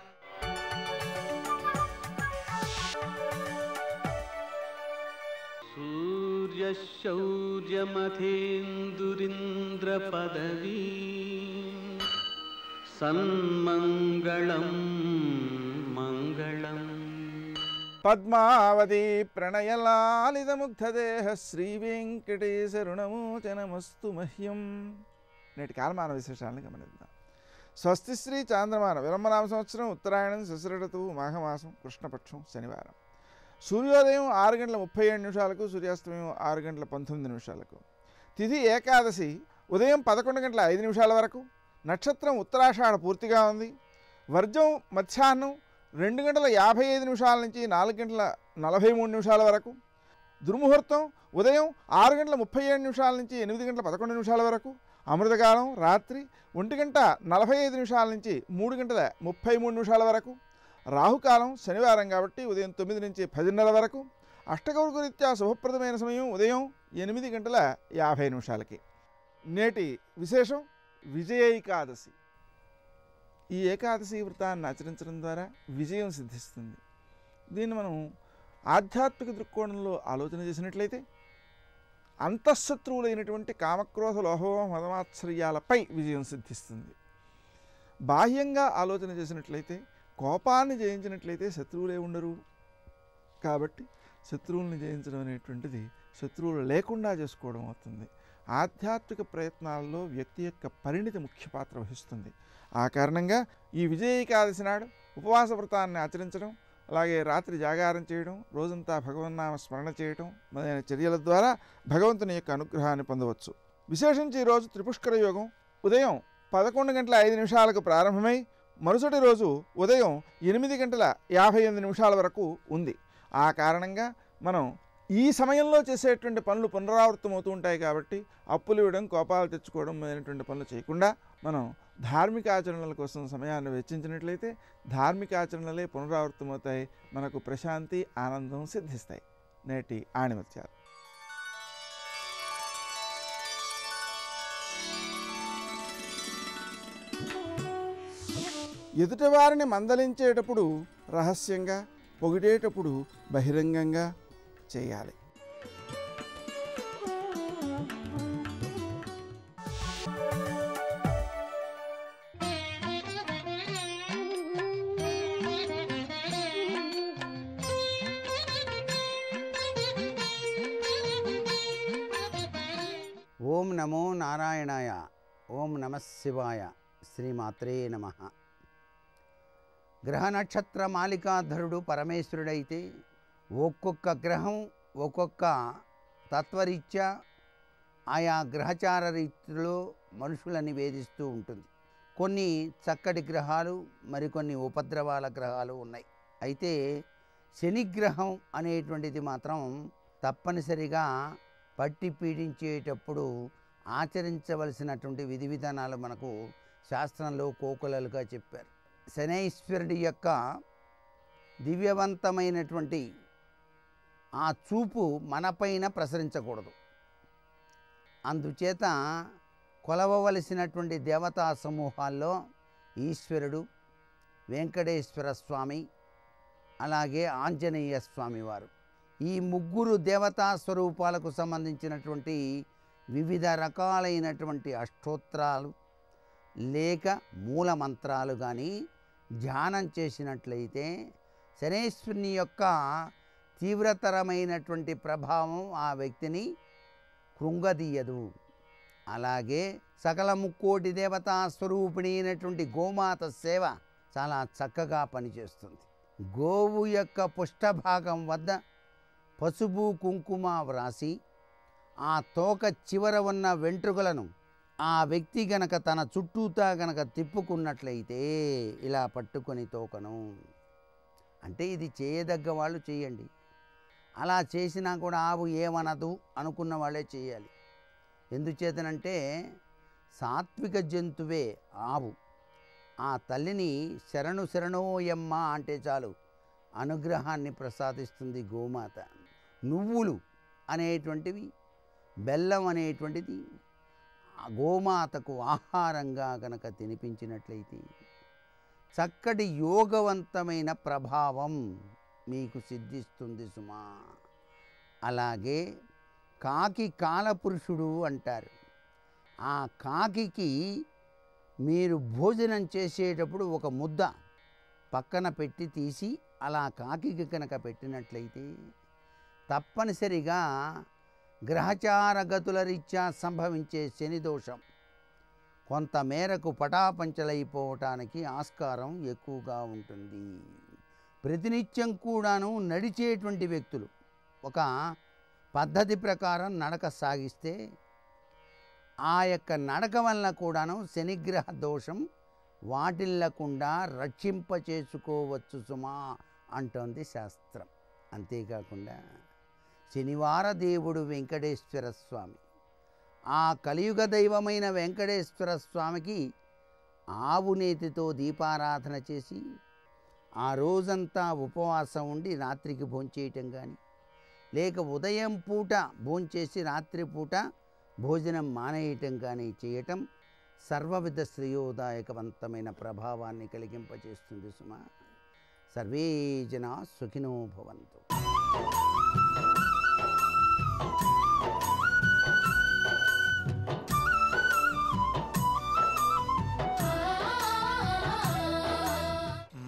Speaker 4: సూర్య శౌర్యమథేందురింద్రపదవీ సన్మంగళం మంగళం.
Speaker 5: పద్మావతి ప్రణయలాలితముగ్ధదేహ శ్రీవేంకటేశరుణమోచనమస్తు మహ్యం. నేటి కాలమాన విశేషాలను గమనిద్దాం. స్వస్తి శ్రీ చాంద్రమాన విలంబనామ సంవత్సరం ఉత్తరాయణం శశిరతువు మాఘమాసం కృష్ణపక్షం శనివారం. సూర్యోదయం 6:37 సూర్యాస్తమయం 6:19. తిథి ఏకాదశి ఉదయం 11:05 వరకు. నక్షత్రం ఉత్తరాషాఢ పూర్తిగా ఉంది. వర్జం మధ్యాహ్నం 2:55 నుంచి 4:43 వరకు. దుర్ముహూర్తం ఉదయం 6:37 నుంచి 8:11 వరకు. అమృతకాలం రాత్రి 1:45 నుంచి 3:33 వరకు. రాహుకాలం శనివారం కాబట్టి ఉదయం 9 నుంచి 10:30 వరకు. అష్టకౌర్గరీత్యా శుభప్రదమైన సమయం ఉదయం 8:50. నేటి విశేషం విజయ ఏకాదశి. ఈ ఏకాదశి వ్రతాన్ని ఆచరించడం ద్వారా విజయం సిద్ధిస్తుంది. దీన్ని మనం ఆధ్యాత్మిక దృక్కోణంలో ఆలోచన చేసినట్లయితే అంతఃశత్రువులైనటువంటి కామక్రోధ లోభ మదమాత్సర్యాలపై విజయం సిద్ధిస్తుంది. బాహ్యంగా ఆలోచన చేసినట్లయితే కోపాన్ని జయించినట్లయితే శత్రువులే ఉండరు. కాబట్టి శత్రువుల్ని జయించడం అనేటువంటిది శత్రువులు లేకుండా చేసుకోవడం అవుతుంది. ఆధ్యాత్మిక ప్రయత్నాల్లో వ్యక్తి యొక్క పరిణితి ముఖ్య పాత్ర వహిస్తుంది. ఆ కారణంగా ఈ విజయ ఏకాదశి నాడు ఉపవాస వ్రతాన్ని ఆచరించడం, అలాగే రాత్రి జాగారం చేయడం, రోజంతా భగవన్నామ స్మరణ చేయడం మొదలైన చర్యల ద్వారా భగవంతుని యొక్క అనుగ్రహాన్ని పొందవచ్చు. విశేషించి ఈరోజు త్రిపుష్కర యోగం ఉదయం 11:05 ప్రారంభమై మరుసటి రోజు ఉదయం 8:58 వరకు ఉంది. ఆ కారణంగా మనం ఈ సమయంలో చేసేటువంటి పనులు పునరావృతమవుతూ ఉంటాయి. కాబట్టి అప్పులు ఇవ్వడం, కోపాలు తెచ్చుకోవడం మొదలైనటువంటి పనులు చేయకుండా మనం ధార్మిక ఆచరణల కోసం సమయాన్ని వెచ్చించినట్లయితే ధార్మిక ఆచరణలే పునరావృతమవుతాయి. మనకు ప్రశాంతి, ఆనందం సిద్ధిస్తాయి. నేటి ఆణిమత్యాలు. ఎదుటివారిని మందలించేటప్పుడు రహస్యంగా, పొగిడేటప్పుడు బహిరంగంగా చేయాలి.
Speaker 6: ఓం నమో నారాయణాయ. ఓం నమః శివాయ. శ్రీమాత్రే నమః. గ్రహ నక్షత్ర మాలికాధరుడు పరమేశ్వరుడైతే ఒక్కొక్క గ్రహం ఒక్కొక్క తత్వరీత్యా ఆయా గ్రహచార రీతిలో మనుషులని వేధిస్తూ ఉంటుంది. కొన్ని చక్కటి గ్రహాలు, మరికొన్ని ఉపద్రవాల గ్రహాలు ఉన్నాయి. అయితే శనిగ్రహం అనేటువంటిది మాత్రం తప్పనిసరిగా పట్టి పీడించేటప్పుడు ఆచరించవలసినటువంటి విధి విధానాలు మనకు శాస్త్రంలో కోకొలలుగా చెప్పారు. శనైశ్వరుడి యొక్క దివ్యవంతమైనటువంటి ఆ చూపు మనపైన ప్రసరించకూడదు. అందుచేత కొలవవలసినటువంటి దేవతా సమూహాల్లో ఈశ్వరుడు, వెంకటేశ్వర స్వామి, అలాగే ఆంజనేయ స్వామి వారు, ఈ ముగ్గురు దేవతా స్వరూపాలకు సంబంధించినటువంటి వివిధ రకాలైనటువంటి అష్టోత్తరాలు లేక మూల మంత్రాలు కానీ ధ్యానం చేసినట్లయితే శనేశ్వరుని యొక్క తీవ్రతరమైనటువంటి ప్రభావం ఆ వ్యక్తిని కృంగదీయదు. అలాగే సకల ముక్కోటి దేవతా స్వరూపిణి అయినటువంటి గోమాత సేవ చాలా చక్కగా పనిచేస్తుంది. గోవు యొక్క పుష్టభాగం వద్ద పసుపు కుంకుమ వ్రాసి ఆ తోక చివర ఉన్న వెంట్రుకలను ఆ వ్యక్తి గనక తన చుట్టూతా గనక తిప్పుకున్నట్లయితే ఇలా పట్టుకొని తోకను, అంటే ఇది చేయదగ్గ వాళ్ళు చేయండి. అలా చేసినా కూడా ఆవు ఏమనదు అనుకున్న వాళ్ళే చేయాలి. ఎందుచేతనంటే సాత్విక జంతువే ఆవు. ఆ తల్లిని శరణు శరణోయమ్మ అంటే చాలు అనుగ్రహాన్ని ప్రసాదిస్తుంది గోమాత. నువ్వులు అనేటువంటివి, బెల్లం అనేటువంటిది గోమాతకు ఆహారంగా కనుక తినిపించినట్లయితే చక్కటి యోగవంతమైన ప్రభావం మీకు సిద్ధిస్తుంది సుమా. అలాగే కాకి కాలపురుషుడు అంటారు. ఆ కాకికి మీరు భోజనం చేసేటప్పుడు ఒక ముద్ద పక్కన పెట్టి తీసి అలా కాకికి కనుక పెట్టినట్లయితే తప్పనిసరిగా గ్రహచార గతుల రీత్యా సంభవించే శని దోషం కొంతమేరకు పటాపంచలైపోవటానికి ఆస్కారం ఎక్కువగా ఉంటుంది. ప్రతినిత్యం కూడాను నడిచేటువంటి వ్యక్తులు ఒక పద్ధతి ప్రకారం నడక సాగిస్తే ఆ యొక్క నడక వలన కూడాను శనిగ్రహ దోషం వాటిల్లకుండా రక్షింప చేసుకోవచ్చు సుమా అంటోంది శాస్త్రం. అంతేకాకుండా శనివార దేవుడు వెంకటేశ్వర స్వామి, ఆ కలియుగ దైవమైన వెంకటేశ్వర స్వామికి ఆవు నేతితో దీపారాధన చేసి ఆ రోజంతా ఉపవాసం ఉండి రాత్రికి భోంచేయటం కానీ, లేక ఉదయం పూట భోంచేసి రాత్రి పూట భోజనం మానేయటం కానీ చేయటం సర్వవిధ శ్రేయోదాయకవంతమైన ప్రభావాన్ని కలిగింపజేస్తుంది సుమా. సర్వే జనా సుఖినో భవంతు.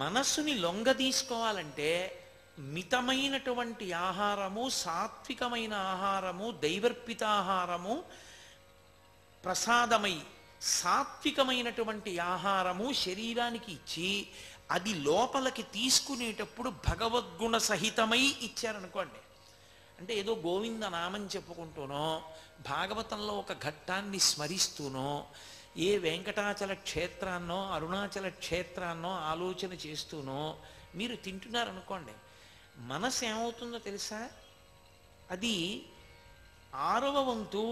Speaker 7: మనస్సుని లొంగ తీసుకోవాలంటే మితమైనటువంటి ఆహారము, సాత్వికమైన ఆహారము, దైవర్పిత ఆహారము, ప్రసాదమై సాత్వికమైనటువంటి ఆహారము శరీరానికి ఇచ్చి అది లోపలికి తీసుకునేటప్పుడు భగవద్గుణ సహితమై ఇచ్చారనుకోండి. అంటే ఏదో గోవింద నామం చెప్పుకుంటూనో, భాగవతంలో ఒక ఘట్టాన్ని స్మరిస్తూనో, ఏ వెంకటాచల క్షేత్రాన్నో అరుణాచల క్షేత్రాన్నో ఆలోచన చేస్తూనో మీరు తింటున్నారనుకోండి, మనసు ఏమవుతుందో తెలుసా? అది 6వ వంతు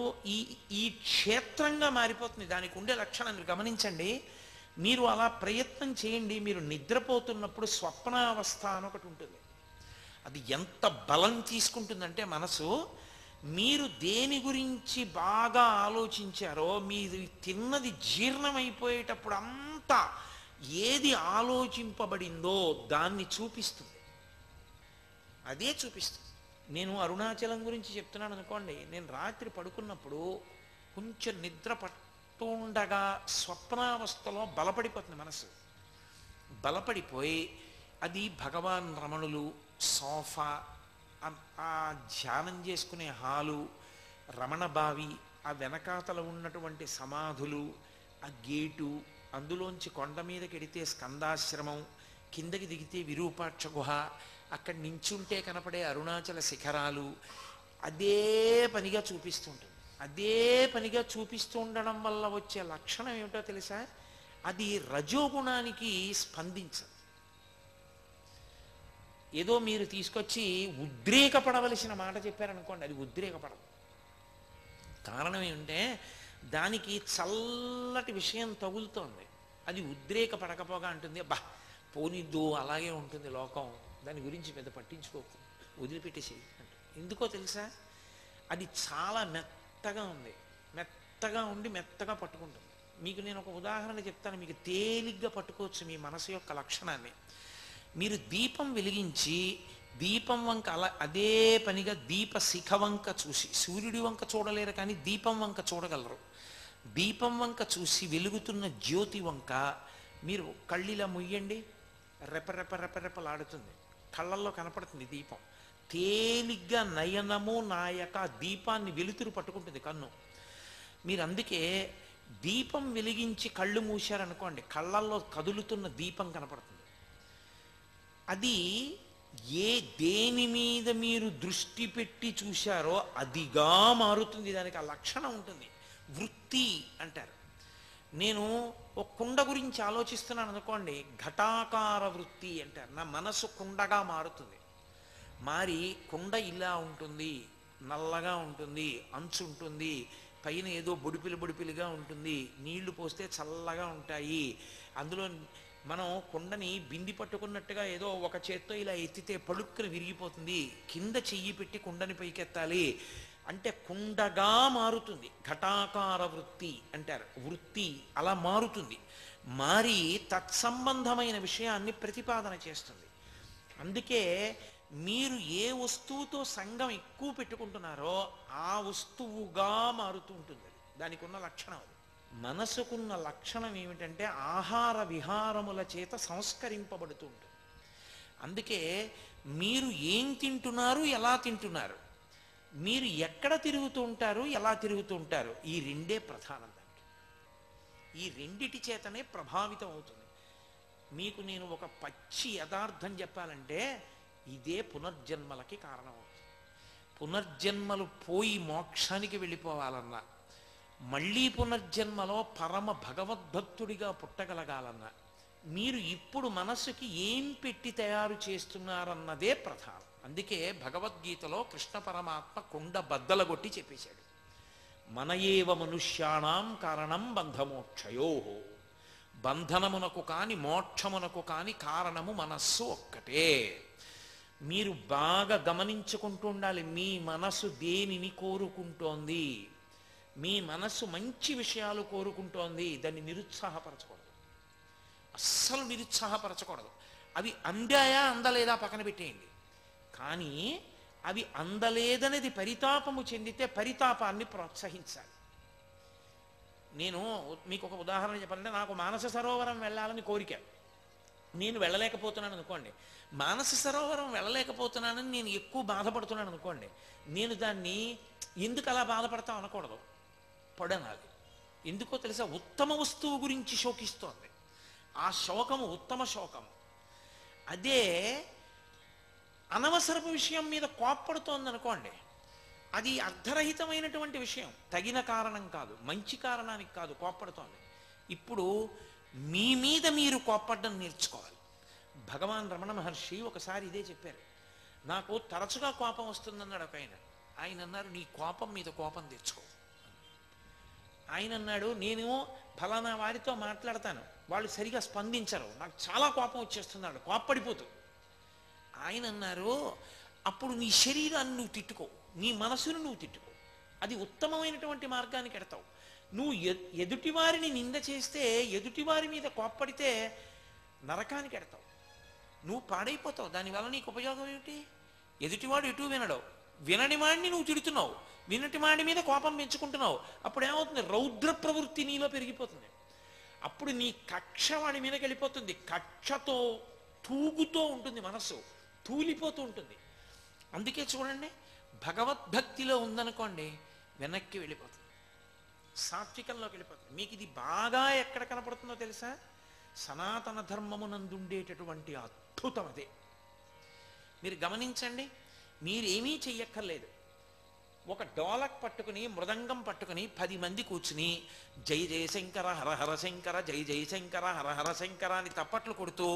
Speaker 7: ఈ క్షేత్రంగా మారిపోతుంది. దానికి ఉండే లక్షణం మీరు గమనించండి. మీరు అలా ప్రయత్నం చేయండి. మీరు నిద్రపోతున్నప్పుడు స్వప్నావస్థ అని ఒకటి ఉంటుంది. అది ఎంత బలం తీసుకుంటుందంటే మనసు, మీరు దేని గురించి బాగా ఆలోచించారో మీరు తిన్నది జీర్ణమైపోయేటప్పుడు అంతా ఏది ఆలోచింపబడిందో దాన్ని చూపిస్తుంది. అదే చూపిస్తుంది. నేను అరుణాచలం గురించి చెప్తున్నాను అనుకోండి. నేను రాత్రి పడుకున్నప్పుడు కొంచెం నిద్ర పట్టుండగా స్వప్నావస్థలో బలపడిపోతుంది మనసు. బలపడిపోయి అది భగవాన్ రమణులు, సోఫా, ఆ ధ్యానం చేసుకునే హాలు, రమణ బావి, ఆ వెనకాతల ఉన్నటువంటి సమాధులు, ఆ గేటు, అందులోంచి కొండ మీదకి ఎడితే స్కందాశ్రమం, కిందకి దిగితే విరూపాక్ష గుహ, అక్కడ నించుంటే కనపడే అరుణాచల శిఖరాలు, అదే పనిగా చూపిస్తుంటుంది. అదే పనిగా చూపిస్తూ ఉండడం వల్ల వచ్చే లక్షణం ఏమిటో తెలుసా? అది రజోగుణానికి స్పందించదు. ఏదో మీరు తీసుకొచ్చి ఉద్రేకపడవలసిన మాట చెప్పారనుకోండి, అది ఉద్రేకపడదు. కారణం ఏమిటంటే దానికి చల్లటి విషయం తగులుతోంది. అది ఉద్రేకపడకపోగా అంటుంది, బా పోనిద్దు అలాగే ఉంటుంది లోకం, దాని గురించి పెద్ద పట్టించుకోకు, వదిలిపెట్టేసి అంటే. ఎందుకో తెలుసా? అది చాలా మెత్తగా ఉంది, మెత్తగా ఉండి మెత్తగా పట్టుకుంటుంది. మీకు నేను ఒక ఉదాహరణ చెప్తాను, మీకు తేలిగ్గా పట్టుకోవచ్చు మీ మనసు యొక్క లక్షణాన్ని. మీరు దీపం వెలిగించి దీపం వంక అదే పనిగా దీప శిఖ వంక చూసి, సూర్యుడి వంక చూడలేరు కానీ దీపం వంక చూడగలరు. దీపం వంక చూసి వెలుగుతున్న జ్యోతి వంక మీరు కళ్ళిలా ముయ్యండి, రెపరెపలాడుతుంది, కళ్ళల్లో కనపడుతుంది దీపం. తేలిగ్గా నయనము నాయక దీపాన్ని వెలుతురు పట్టుకుంటుంది కన్ను. మీరు అందుకే దీపం వెలిగించి కళ్ళు మూశారనుకోండి, కళ్ళల్లో కదులుతున్న దీపం కనపడుతుంది. అది దేని మీద మీరు దృష్టి పెట్టి చూశారో అదిగా మారుతుంది. దానికి ఆ లక్షణం ఉంటుంది. వృత్తి అంటారు. నేను ఒక కుండ గురించి ఆలోచిస్తున్నాను అనుకోండి, ఘటాకార వృత్తి అంటారు. నా మనసు కుండగా మారుతుంది. మారి కుండ ఇలా ఉంటుంది, నల్లగా ఉంటుంది, అంచు ఉంటుంది, పైన ఏదో బొడిపిలిగా ఉంటుంది, నీళ్లు పోస్తే చల్లగా ఉంటాయి. అందులో మనం కుండని బింది పట్టుకున్నట్టుగా ఏదో ఒక చేత్తో ఇలా ఎత్తితే పలుక్కున విరిగిపోతుంది, కింద చెయ్యి పెట్టి కుండని పైకెత్తాలి అంటే కుండగా మారుతుంది. ఘటాకార వృత్తి అంటారు. వృత్తి అలా మారుతుంది. మారి తత్సంబంధమైన విషయాన్ని ప్రతిపాదన చేస్తుంది. అందుకే మీరు ఏ వస్తువుతో సంగం ఎక్కువ పెట్టుకుంటున్నారో ఆ వస్తువుగా మారుతూ ఉంటుంది అది. దానికి ఉన్న లక్షణం అది. మనసుకున్న లక్షణం ఏమిటంటే ఆహార విహారముల చేత సంస్కరింపబడుతూ ఉంటుంది. అందుకే మీరు ఏం తింటున్నారు, ఎలా తింటున్నారు, మీరు ఎక్కడ తిరుగుతూ ఉంటారు, ఎలా తిరుగుతూ ఉంటారు, ఈ రెండే ప్రధానం. దానికి ఈ రెండిటి చేతనే ప్రభావితం అవుతుంది. మీకు నేను ఒక పచ్చి యథార్థం చెప్పాలంటే ఇదే పునర్జన్మలకి కారణం అవుతుంది. పునర్జన్మలు పోయి మోక్షానికి వెళ్ళిపోవాలన్నా, మళ్ళీ పునర్జన్మలో పరమ భగవద్భక్తుడిగా పుట్టగలగాలన్నా మీరు ఇప్పుడు మనస్సుకి ఏం పెట్టి తయారు చేస్తున్నారన్నదే ప్రధానం. అందుకే భగవద్గీతలో కృష్ణ పరమాత్మ కుండ బద్దలగొట్టి చెప్పేశాడు, మన ఏవ మనుష్యాణం కారణం బంధమోక్షయో. బంధనమునకు కాని మోక్షమునకు కాని కారణము మనస్సు ఒక్కటే. మీరు బాగా గమనించుకుంటూ ఉండాలి, మీ మనసు దేనిని కోరుకుంటోంది. మీ మనస్సు మంచి విషయాలు కోరుకుంటోంది, దాన్ని నిరుత్సాహపరచకూడదు, అస్సలు నిరుత్సాహపరచకూడదు. అవి అందాయా అందలేదా పక్కన పెట్టేయండి. కానీ అవి అందలేదనేది పరితాపము చెందితే పరితాపాన్ని ప్రోత్సహించాలి. నేను మీకు ఒక ఉదాహరణ చెప్పాలంటే, నాకు మానస సరోవరం వెళ్ళాలని కోరిక, నేను వెళ్ళలేకపోతున్నాను అనుకోండి. మానస సరోవరం వెళ్ళలేకపోతున్నానని నేను ఎక్కువ బాధపడుతున్నాను అనుకోండి, నేను దాన్ని ఎందుకు అలా బాధపడతాం అనకూడదు, పడనాలి. ఎందుకో తెలుసా, ఉత్తమ వస్తువు గురించి శోకిస్తోంది, ఆ శోకము ఉత్తమ శోకము. అదే అనవసరపు విషయం మీద కోప్పడుతోంది అనుకోండి, అది అర్ధరహితమైనటువంటి విషయం, తగిన కారణం కాదు, మంచి కారణానికి కాదు కోప్పడుతోంది. ఇప్పుడు మీ మీద మీరు కోప్పడడం నేర్చుకోవాలి. భగవాన్ రమణ మహర్షి ఒకసారి ఇదే చెప్పారు, నాకు తరచుగా కోపం వస్తుందన్నాడు ఒక ఆయన. ఆయన అన్నారు, నీ కోపం మీద కోపం తెచ్చుకో. ఆయన అన్నాడు, నేను ఫలానా వారితో మాట్లాడతాను, వాళ్ళు సరిగా స్పందించరు, నాకు చాలా కోపం వచ్చేస్తున్నాడు, కోప్పడిపోతూ. ఆయన అన్నారు, అప్పుడు నీ శరీరాన్ని నువ్వు తిట్టుకో, నీ మనసును నువ్వు తిట్టుకో, అది ఉత్తమమైనటువంటి మార్గానికి ఎడతావు. నువ్వు ఎదుటివారిని నింద చేస్తే, ఎదుటివారి మీద కోప్పడితే నరకానికి ఎడతావు, నువ్వు పాడైపోతావు. దానివల్ల నీకు ఉపయోగం ఏమిటి? ఎదుటివాడు ఎటు వినడు, వినని వాడిని నువ్వు తిడుతున్నావు, వినటి వాడి మీద కోపం పెంచుకుంటున్నావు. అప్పుడు ఏమవుతుంది? రౌద్ర ప్రవృత్తి నీలో పెరిగిపోతుంది. అప్పుడు నీ కక్ష వాడి మీదకి వెళ్ళిపోతుంది, కక్షతో తూగుతూ ఉంటుంది మనస్సు, తూలిపోతూ ఉంటుంది. అందుకే చూడండి, భగవద్భక్తిలో ఉందనుకోండి వెనక్కి వెళ్ళిపోతుంది, సాత్వికంలోకి వెళ్ళిపోతుంది. మీకు ఇది బాగా ఎక్కడ కనపడుతుందో తెలుసా? సనాతన ధర్మమునందుండేటటువంటి అద్భుతం అదే. మీరు గమనించండి, మీరేమీ చెయ్యక్కర్లేదు. ఒక డోలక్ పట్టుకుని, మృదంగం పట్టుకుని 10 మంది కూర్చుని జై జయశంకర హర హర శంకర, జై జయశంకర హర హర శంకర అని తప్పట్లు కొడుతూ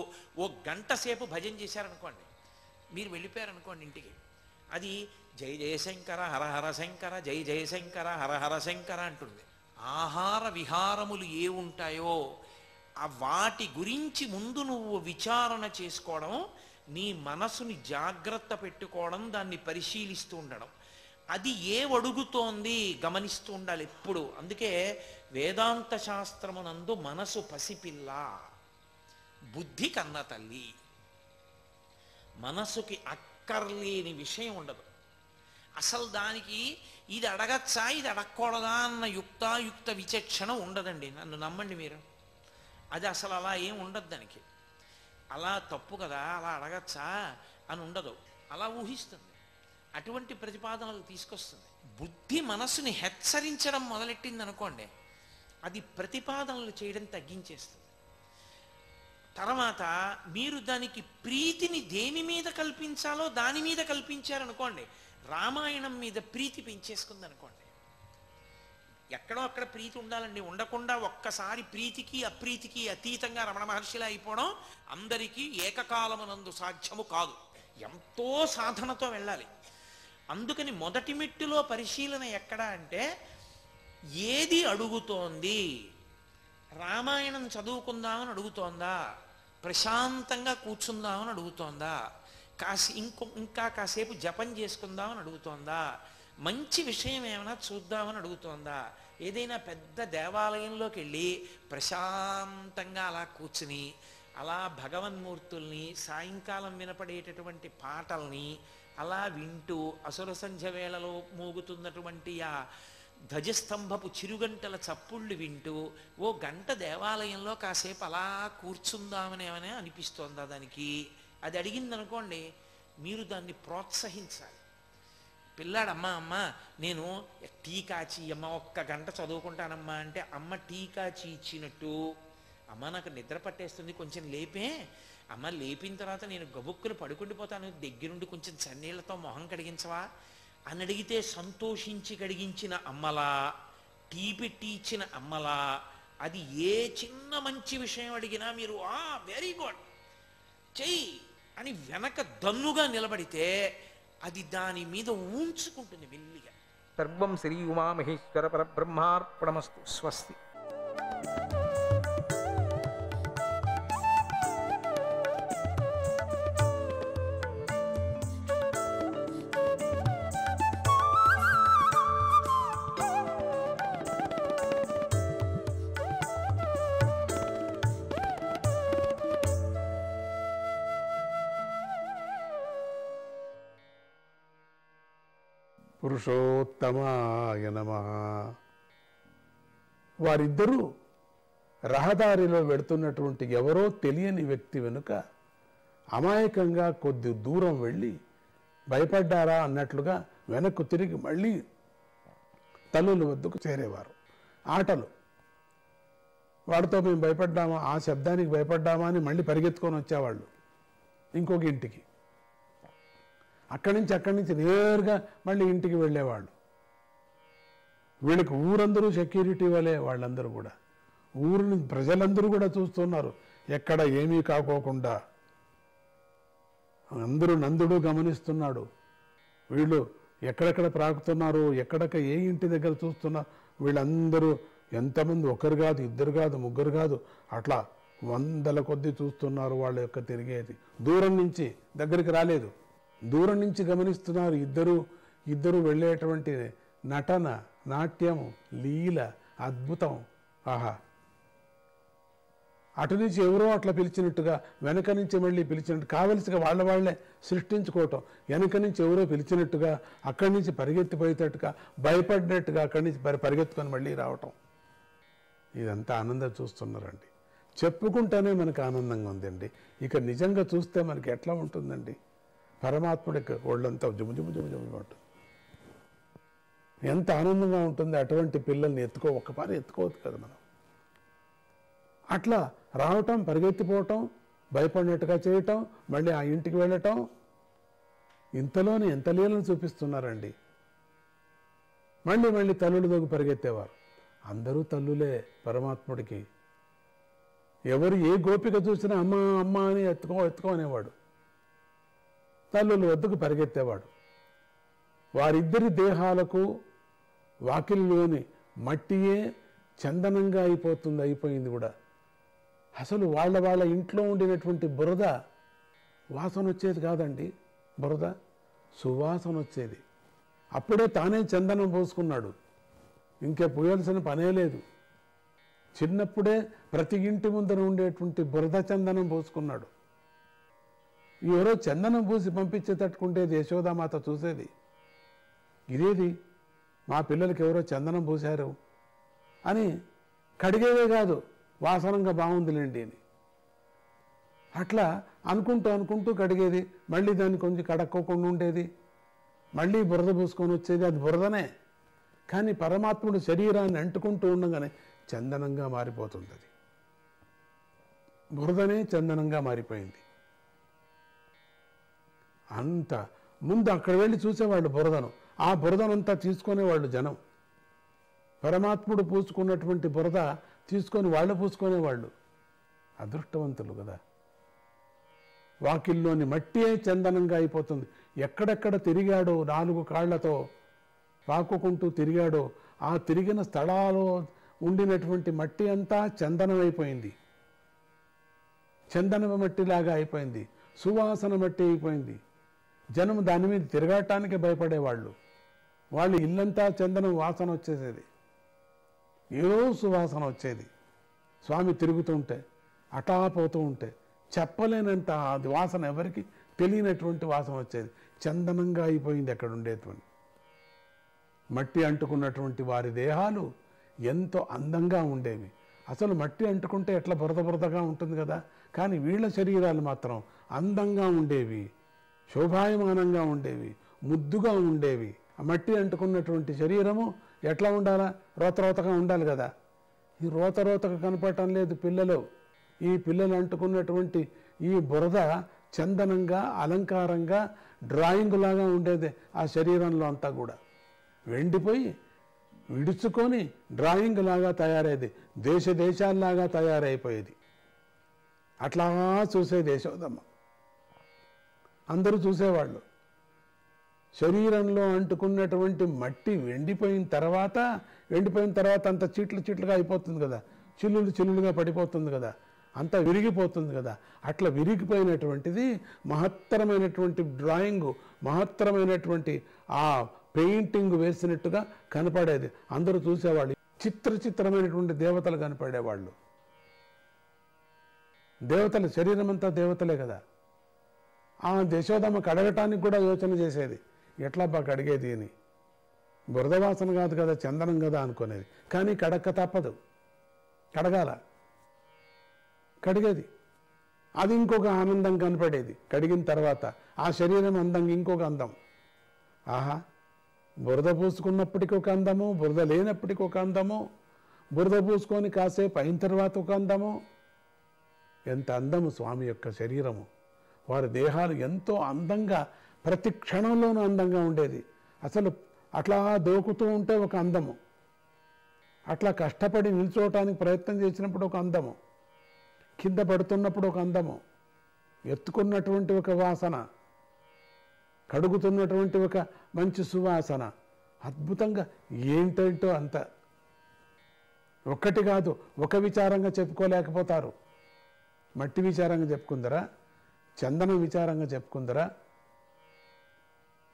Speaker 7: ఓ గంట సేపు భజన చేశారనుకోండి, మీరు వెళ్ళిపోయారనుకోండి ఇంటికి, అది జై జయశంకర హర హర శంకర, జై జయశంకర హర హర శంకర అంటుంది. ఆహార విహారములు ఏ ఉంటాయో ఆ వాటి గురించి ముందు నువ్వు విచారణ చేసుకోవడం, నీ మనసుని జాగ్రత్త పెట్టుకోవడం, దాన్ని పరిశీలిస్తూ ఉండడం, అది అడుగుతోంది గమనిస్తూ ఉండాలి ఎప్పుడు. అందుకే వేదాంత శాస్త్రమునందు మనసు పసిపిల్ల, బుద్ధి కన్న తల్లి. మనసుకి అక్కర్లేని విషయం ఉండదు. అసలు దానికి ఇది అడగచ్చా, ఇది అడగకూడదా అన్న యుక్తాయుక్త విచక్షణ ఉండదండి. నన్ను నమ్మండి మీరు, అది అసలు అలా ఏం ఉండదు. దానికి అలా తప్పు కదా, అలా అడగచ్చా అని ఉండదు, అలా ఊహిస్తుంది, అటువంటి ప్రతిపాదనలు తీసుకొస్తుంది. బుద్ధి మనసుని హెచ్చరించడం మొదలెట్టింది అనుకోండి, అది ప్రతిపాదనలు చేయడం తగ్గించేస్తుంది. తర్వాత మీరు దానికి ప్రీతిని దేని మీద కల్పించాలో దాని మీద కల్పించారనుకోండి, రామాయణం మీద ప్రీతి పెంచేసుకుంది అనుకోండి. ఎక్కడో అక్కడ ప్రీతి ఉండాలండి, ఉండకుండా ఒక్కసారి ప్రీతికి అప్రీతికి అతీతంగా రమణ మహర్షిలా అయిపోవడం అందరికీ ఏకకాలమునందు సాధ్యము కాదు, ఎంతో సాధనతో వెళ్ళాలి. అందుకని మొదటి మెట్టులో పరిశీలన ఎక్కడ అంటే, ఏది అడుగుతోంది? రామాయణం చదువుకుందామని అడుగుతోందా? ప్రశాంతంగా కూర్చుందామని అడుగుతోందా? ఇంకా కాసేపు జపం చేసుకుందామని అడుగుతోందా? మంచి విషయం ఏమైనా చూద్దామని అడుగుతోందా? ఏదైనా పెద్ద దేవాలయంలోకి వెళ్ళి ప్రశాంతంగా అలా కూర్చుని అలా భగవన్మూర్తుల్ని సాయంకాలం వినపడేటటువంటి పాటల్ని అలా వింటూ అసుర సంధ్య వేళలో మోగుతున్నటువంటి ఆ ధ్వజస్తంభపు చిరుగంటల చప్పుళ్ళు వింటూ ఓ గంట దేవాలయంలో కాసేపు అలా కూర్చుందామని ఏమైనా అనిపిస్తోందా దానికి? అది అడిగిందనుకోండి, మీరు దాన్ని ప్రోత్సహించాలి. పిల్లాడమ్మా అమ్మ నేను టీ కాచి అమ్మ ఒక్క గంట చదువుకుంటానమ్మా అంటే అమ్మ టీ కాచి ఇచ్చినట్టు, అమ్మ నాకు నిద్ర పట్టేస్తుంది కొంచెం లేపే, అమ్మ లేపిన తర్వాత నేను గబుక్కులు పడుకుండిపోతాను, దగ్గరుండి కొంచెం చన్నీళ్లతో మొహం కడిగించవా అని అడిగితే సంతోషించి కడిగించిన అమ్మలా, టీ పెట్టి ఇచ్చిన అమ్మలా, అది ఏ చిన్న మంచి విషయం అడిగినా మీరు వెరీ గుడ్ చెయ్యి అని వెనక దన్నుగా నిలబడితే అది దాని మీద ఊంచుకుంటుంది మెల్లిగా.
Speaker 8: సర్వం శ్రీ ఉమామహేశ్వర పరబ్రహ్మార్పణమస్తు. స్వస్తి.
Speaker 9: పురుషోత్తమాయ నమః. వారిద్దరూ రహదారిలో వెడుతున్నటువంటి ఎవరో తెలియని వ్యక్తి వెనుక అమాయకంగా కొద్ది దూరం వెళ్ళి భయపడ్డారా అన్నట్లుగా వెనక్కు తిరిగి మళ్ళీ తల్లుల వద్దకు చేరేవారు. ఆటలు వాడితో మేము భయపడ్డామా, ఆ శబ్దానికి భయపడ్డామా అని మళ్ళీ పరిగెత్తుకొని వచ్చేవాళ్ళు ఇంకొక ఇంటికి. అక్కడి నుంచి నేరుగా మళ్ళీ ఇంటికి వెళ్ళేవాళ్ళు. వీళ్ళకి ఊరందరూ సెక్యూరిటీ వలే, వాళ్ళందరూ కూడా ఊరిని ప్రజలందరూ కూడా చూస్తున్నారు, ఎక్కడ ఏమీ కాకోకుండా అందరూ నందుడు గమనిస్తున్నాడు. వీళ్ళు ఎక్కడెక్కడ ప్రాకుతున్నారు, ఎక్కడెక్క ఏ ఇంటి దగ్గర చూస్తున్నారు, వీళ్ళందరూ ఎంతమంది, ఒకరు కాదు, ఇద్దరు కాదు, ముగ్గురు కాదు, అట్లా వందల కొద్దీ చూస్తున్నారు వాళ్ళ యొక్క తిరిగేది. దూరం నుంచి, దగ్గరికి రాలేదు, దూరం నుంచి గమనిస్తున్నారు. ఇద్దరు వెళ్ళేటువంటి నటన, నాట్యం, లీల అద్భుతం. ఆహా! అటు నుంచి ఎవరో అట్లా పిలిచినట్టుగా, వెనక నుంచి మళ్ళీ పిలిచినట్టు, కావలసిగా వాళ్ళే సృష్టించుకోవటం. వెనక నుంచి ఎవరో పిలిచినట్టుగా, అక్కడి నుంచి పరిగెత్తిపోయేటట్టుగా, భయపడినట్టుగా అక్కడి నుంచి పరిగెత్తుకొని మళ్ళీ రావటం. ఇదంతా ఆనందం చూస్తున్నారండి. చెప్పుకుంటేనే మనకు ఆనందంగా ఉందండి. ఇక నిజంగా చూస్తే మనకి ఎట్లా ఉంటుందండి? పరమాత్ముడికి ఒళ్ళంతా జుముజుముజుముజుము ఎంత ఆనందంగా ఉంటుంది. అటువంటి పిల్లల్ని ఒక్కపారి ఎత్తుకోవద్దు కదా మనం. అట్లా రావటం, పరిగెత్తిపోవటం, భయపడినట్టుగా చేయటం, మళ్ళీ ఆ ఇంటికి వెళ్ళటం, ఇంతలోనే ఎంత లీలను చూపిస్తున్నారండి. మళ్ళీ తల్లుల దగ్గర పరిగెత్తేవారు. అందరూ తల్లులే పరమాత్ముడికి. ఎవరు ఏ గోపిక చూసినా అమ్మ అమ్మ అని ఎత్తుకో అనేవాడు. తల్లుల వద్దకు పరిగెత్తేవాడు. వారిద్దరి దేహాలకు వాకిలిలోని మట్టియే చందనంగా అయిపోయింది కూడా. అసలు వాళ్ళ ఇంట్లో ఉండినటువంటి బురద వాసన వచ్చేది కాదండి. బురద సువాసన వచ్చేది. అప్పుడే తానే చందనం పోసుకున్నాడు, ఇంకే పోయాల్సిన పనే లేదు. చిన్నప్పుడే ప్రతి ఇంటి ముందర ఉండేటువంటి బురద చందనం పోసుకున్నాడు. ఎవరో చందనం పూసి పంపించేటట్టుకుంటేది యశోదామాత చూసేది. ఇదేది మా పిల్లలకి ఎవరో చందనం పూశారు అని కడిగేవే కాదు, వాసనంగా బాగుందిలేండి అని అట్లా అనుకుంటూ కడిగేది. మళ్ళీ దాన్ని కొంచెం కడక్కోకుండా ఉండేది, మళ్ళీ బురద పూసుకొని వచ్చేది. అది బురదనే, కానీ పరమాత్ముడు శరీరాన్ని అంటుకుంటూ ఉండగానే చందనంగా మారిపోతుంది. అది బురదనే చందనంగా మారిపోయింది. అంత ముందు అక్కడ వెళ్ళి చూసేవాళ్ళు బురదను. ఆ బురదనంతా తీసుకునేవాళ్ళు జనం. పరమాత్ముడు పూసుకున్నటువంటి బురద తీసుకొని వాళ్ళు పూసుకునేవాళ్ళు. అదృష్టవంతులు కదా. వాకిల్లోని మట్టియే చందనంగా అయిపోతుంది. ఎక్కడెక్కడ తిరిగాడో, 4 కాళ్లతో పాకుకుంటూ తిరిగాడో, ఆ తిరిగిన స్థలాల్లో ఉండినటువంటి మట్టి అంతా చందనం అయిపోయింది. చందన మట్టిలాగా అయిపోయింది, సువాసన మట్టి అయిపోయింది. జనం దాని మీద తిరగటానికి భయపడేవాళ్ళు. వాళ్ళు ఇల్లంతా చందనం వాసన వచ్చేసేది, ఏదో సువాసన వచ్చేది. స్వామి తిరుగుతూ ఉంటే, అటా పోతూ ఉంటే చెప్పలేనంత అది వాసన, ఎవరికి తెలియనటువంటి వాసన వచ్చేది. చందనంగా అయిపోయింది అక్కడ ఉండేటువంటి. మట్టి అంటుకున్నటువంటి వారి దేహాలు ఎంతో అందంగా ఉండేవి. అసలు మట్టి అంటుకుంటే ఎట్లా బురదగా ఉంటుంది కదా, కానీ వీళ్ళ శరీరాలు మాత్రం అందంగా ఉండేవి, శోభాయమానంగా ఉండేవి, ముద్దుగా ఉండేవి. ఆ మట్టి అంటుకున్నటువంటి శరీరము ఎట్లా ఉండాలా? రోతగా ఉండాలి కదా. ఈ రోతగా కనపడటం లేదు పిల్లలు. ఈ పిల్లలు అంటుకున్నటువంటి ఈ బురద చందనంగా, అలంకారంగా, డ్రాయింగ్ లాగా ఉండేది ఆ శరీరంలో అంతా కూడా. వెండిపోయి విడుచుకొని డ్రాయింగ్ లాగా తయారయ్యేది, దేశాల్లాగా తయారైపోయేది. అట్లా చూసేది యశోదమ్మ. అందరూ చూసేవాళ్ళు. శరీరంలో అంటుకున్నటువంటి మట్టి ఎండిపోయిన తర్వాత అంత చీట్లుగా అయిపోతుంది కదా, చిల్లులుగా పడిపోతుంది కదా, అంతా విరిగిపోతుంది కదా. అట్లా విరిగిపోయినటువంటిది మహత్తరమైనటువంటి డ్రాయింగు, మహత్తరమైనటువంటి ఆ పెయింటింగ్ వేసినట్టుగా కనపడేది. అందరూ చూసేవాళ్ళు. చిత్రమైనటువంటి దేవతలు కనపడేవాళ్ళు. దేవతల శరీరం అంతా దేవతలే కదా. ఆ యశోదమ్మ కడగటానికి కూడా యోచన చేసేది, ఎట్లా కడిగేది అని. బురద వాసన కాదు కదా, చందనం కదా అనుకునేది. కానీ కడక్క తప్పదు, కడగాల. కడిగేది. అది ఇంకొక ఆనందం కనపడేది. కడిగిన తర్వాత ఆ శరీరం అందం, ఇంకొక అందం. ఆహా, బురద పూసుకున్నప్పటికీ ఒక అందము, బురద లేనప్పటికీ ఒక అందము, బురద పూసుకొని కాసేపు అయిన తర్వాత ఒక అందము. ఎంత అందము స్వామి యొక్క శరీరము. వారి దేహాలు ఎంతో అందంగా, ప్రతి క్షణంలోనూ అందంగా ఉండేది. అసలు అట్లా దోకుతూ ఉంటే ఒక అందము, అట్లా కష్టపడి నిల్చోవటానికి ప్రయత్నం చేసినప్పుడు ఒక అందము, కింద పడుతున్నప్పుడు ఒక అందము, ఎత్తుకున్నటువంటి ఒక వాసన, కడుగుతున్నటువంటి ఒక మంచి సువాసన, అద్భుతంగా ఏంటంటో అంత. ఒక్కటి కాదు, ఒక విచారంగా చెప్పుకోలేకపోతారు. మట్టి విచారంగా చెప్పుకుందరా, చందనం విచారంగా చెప్పుకుందరా.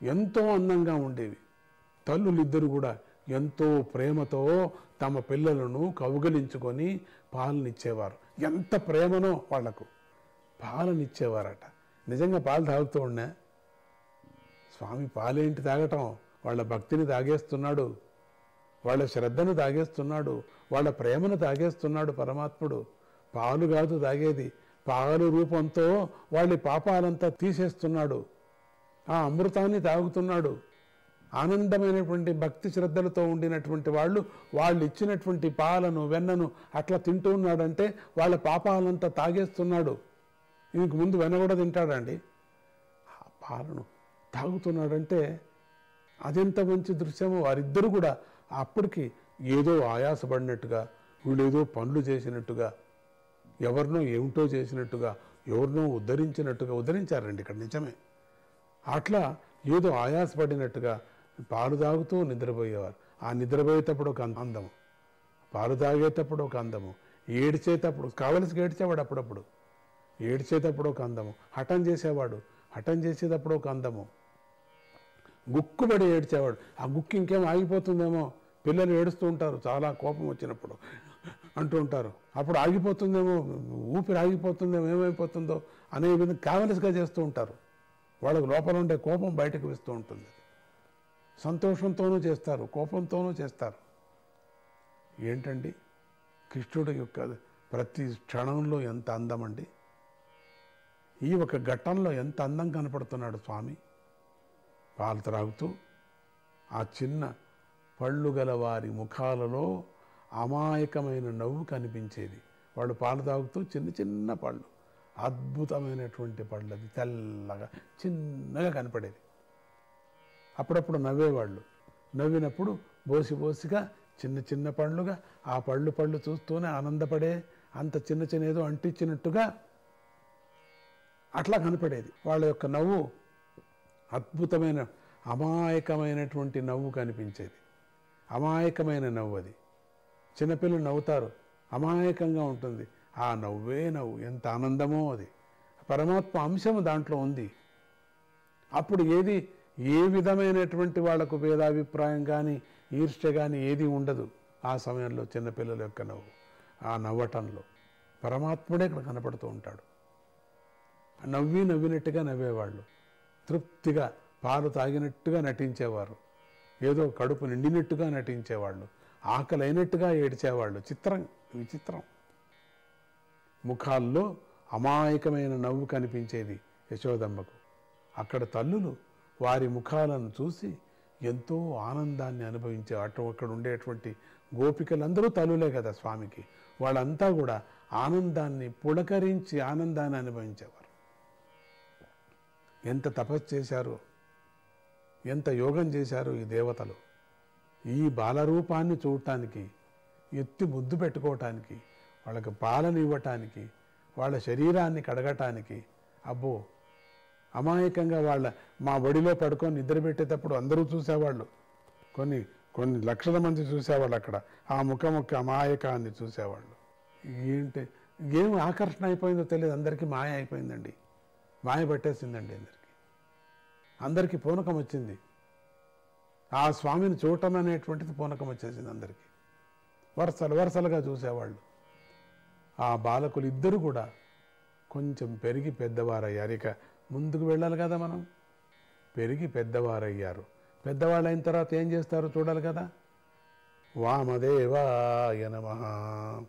Speaker 9: ఎంతో అందంగా ఉండేవి. తల్లులిద్దరు కూడా ఎంతో ప్రేమతో తమ పిల్లలను కౌగలించుకొని పాలనిచ్చేవారు. ఎంత ప్రేమనో వాళ్లకు పాలనిచ్చేవారట. నిజంగా పాలు తాగుతూ ఉన్నా స్వామి పాలేంటి తాగటం, వాళ్ళ భక్తిని తాగేస్తున్నాడు, వాళ్ళ శ్రద్ధను తాగేస్తున్నాడు, వాళ్ళ ప్రేమను తాగేస్తున్నాడు పరమాత్ముడు. పాలు కాదు తాగేది, పాలు రూపంతో వాళ్ళ పాపాలంతా తీసేస్తున్నాడు, ఆ అమృతాన్ని తాగుతున్నాడు. ఆనందమైనటువంటి భక్తి శ్రద్ధలతో ఉండినటువంటి వాళ్ళు ఇచ్చినటువంటి పాలను, వెన్నను అట్లా తింటూ ఉన్నాడంటే వాళ్ళ పాపాలంతా తాగేస్తున్నాడు. ఇంక ముందు వెన్న కూడా తింటాడండి. ఆ పాలను తాగుతున్నాడంటే అదెంత మంచి దృశ్యమో. వారిద్దరు కూడా అప్పటికి ఏదో ఆయాసపడినట్టుగా, వీళ్ళేదో పనులు చేసినట్టుగా, ఎవరినో ఏమిటో చేసినట్టుగా, ఎవరినో ఉద్ధరించారండి ఇక్కడ. నిజమే. అట్లా ఏదో ఆయాసపడినట్టుగా పాలు తాగుతూ నిద్రపోయేవారు. ఆ నిద్రపోయేటప్పుడు ఒక అందము, పాలు తాగేటప్పుడు ఒక అందము, ఏడ్చేటప్పుడు కావలసి ఏడ్చేవాడు, అప్పుడప్పుడు ఏడ్చేటప్పుడు ఒక అందము, హఠం చేసేటప్పుడు ఒక అందము, గుక్కుబడి ఏడ్చేవాడు. ఆ గుక్కు ఇంకేం ఆగిపోతుందేమో, పిల్లలు ఏడుస్తూ ఉంటారు చాలా కోపం వచ్చినప్పుడు అంటూ ఉంటారు. అప్పుడు ఆగిపోతుందేమో, ఊపిరి ఆగిపోతుందేమో, ఏమైపోతుందో అనే విధంగా కావలసిగా చేస్తూ ఉంటారు. వాళ్ళకు లోపల ఉండే కోపం బయటకు వస్తూ ఉంటుంది. సంతోషంతోనూ చేస్తారు, కోపంతోనూ చేస్తారు. ఏంటండి కృష్ణుడి యొక్క ప్రతి క్షణంలో ఎంత అందం అండి. ఈ ఒక ఘట్టంలో ఎంత అందం కనపడుతున్నాడు స్వామి. పాలు త్రాగుతూ ఆ చిన్న పళ్ళు గల వారి ముఖాలలో అమాయకమైన నవ్వు కనిపించేది. వాళ్ళు పాలు తాగుతూ చిన్న పళ్ళు, అద్భుతమైనటువంటి పళ్ళు, అది తెల్లగా చిన్నగా కనపడేది. అప్పుడప్పుడు నవ్వేవాళ్ళు. నవ్వినప్పుడు బోసిగా చిన్న పళ్ళుగా ఆ పళ్ళు చూస్తూనే ఆనందపడే అంత చిన్న ఏదో అంటించినట్టుగా అట్లా కనపడేది. వాళ్ళ యొక్క నవ్వు అద్భుతమైన అమాయకమైనటువంటి నవ్వు కనిపించేది. అమాయకమైన నవ్వు అది. చిన్నపిల్లలు నవ్వుతారు, అమాయకంగా ఉంటుంది. ఆ నవ్వే నవ్వు, ఎంత ఆనందమో అది. పరమాత్మ అంశము దాంట్లో ఉంది. అప్పుడు ఏ విధమైనటువంటి వాళ్లకు భేదాభిప్రాయం కానీ ఈర్ష్య కానీ ఏది ఉండదు. ఆ సమయంలో చిన్నపిల్లల యొక్క నవ్వు, ఆ నవ్వటంలో పరమాత్ముడే ఇక్కడ కనపడుతూ ఉంటాడు. నవ్వినట్టుగా నవ్వేవాళ్ళు, తృప్తిగా పాలు తాగినట్టుగా నటించేవారు, ఏదో కడుపు నిండినట్టుగా నటించేవాళ్ళు, ఆకలైనట్టుగా ఏడ్చేవాళ్ళు. విచిత్రం. ముఖాల్లో అమాయకమైన నవ్వు కనిపించేది యశోదమ్మకు. అక్కడ తల్లులు వారి ముఖాలను చూసి ఎంతో ఆనందాన్ని అనుభవించే అక్కడ ఉండేటువంటి గోపికలందరూ తల్లులే కదా స్వామికి. వాళ్ళంతా కూడా ఆనందాన్ని పులకరించి ఆనందాన్ని అనుభవించేవారు. ఎంత తపస్సు చేశారో, ఎంత యోగం చేశారో ఈ దేవతలు. ఈ బాలరూపాన్ని చూడటానికి, ఎత్తి ముద్దు పెట్టుకోవటానికి, వాళ్ళకి పాలన ఇవ్వటానికి, వాళ్ళ శరీరాన్ని కడగటానికి. అబ్బో, అమాయకంగా మా ఒడిలో పడుకొని నిద్రపెట్టేటప్పుడు అందరూ చూసేవాళ్ళు. కొన్ని లక్షల మంది చూసేవాళ్ళు అక్కడ. ఆ ముఖముఖ అమాయకాన్ని చూసేవాళ్ళు. ఏం ఆకర్షణ అయిపోయిందో తెలియదు, అందరికీ మాయ అయిపోయిందండి. మాయ పట్టేసిందండి అందరికీ పూనకం వచ్చింది. ఆ స్వామిని చూడటం అనేటువంటిది పూనకం వచ్చేసింది అందరికీ. వరుసలుగా చూసేవాళ్ళు. ఆ బాలకులు ఇద్దరు కూడా కొంచెం పెరిగి పెద్దవారయ్యారు. ఇక ముందుకు వెళ్ళాలి కదా మనం. పెరిగి పెద్దవారయ్యారు. పెద్దవాళ్ళు అయిన తర్వాత ఏం చేస్తారో చూడాలి కదా. వామదేవాయ నమః.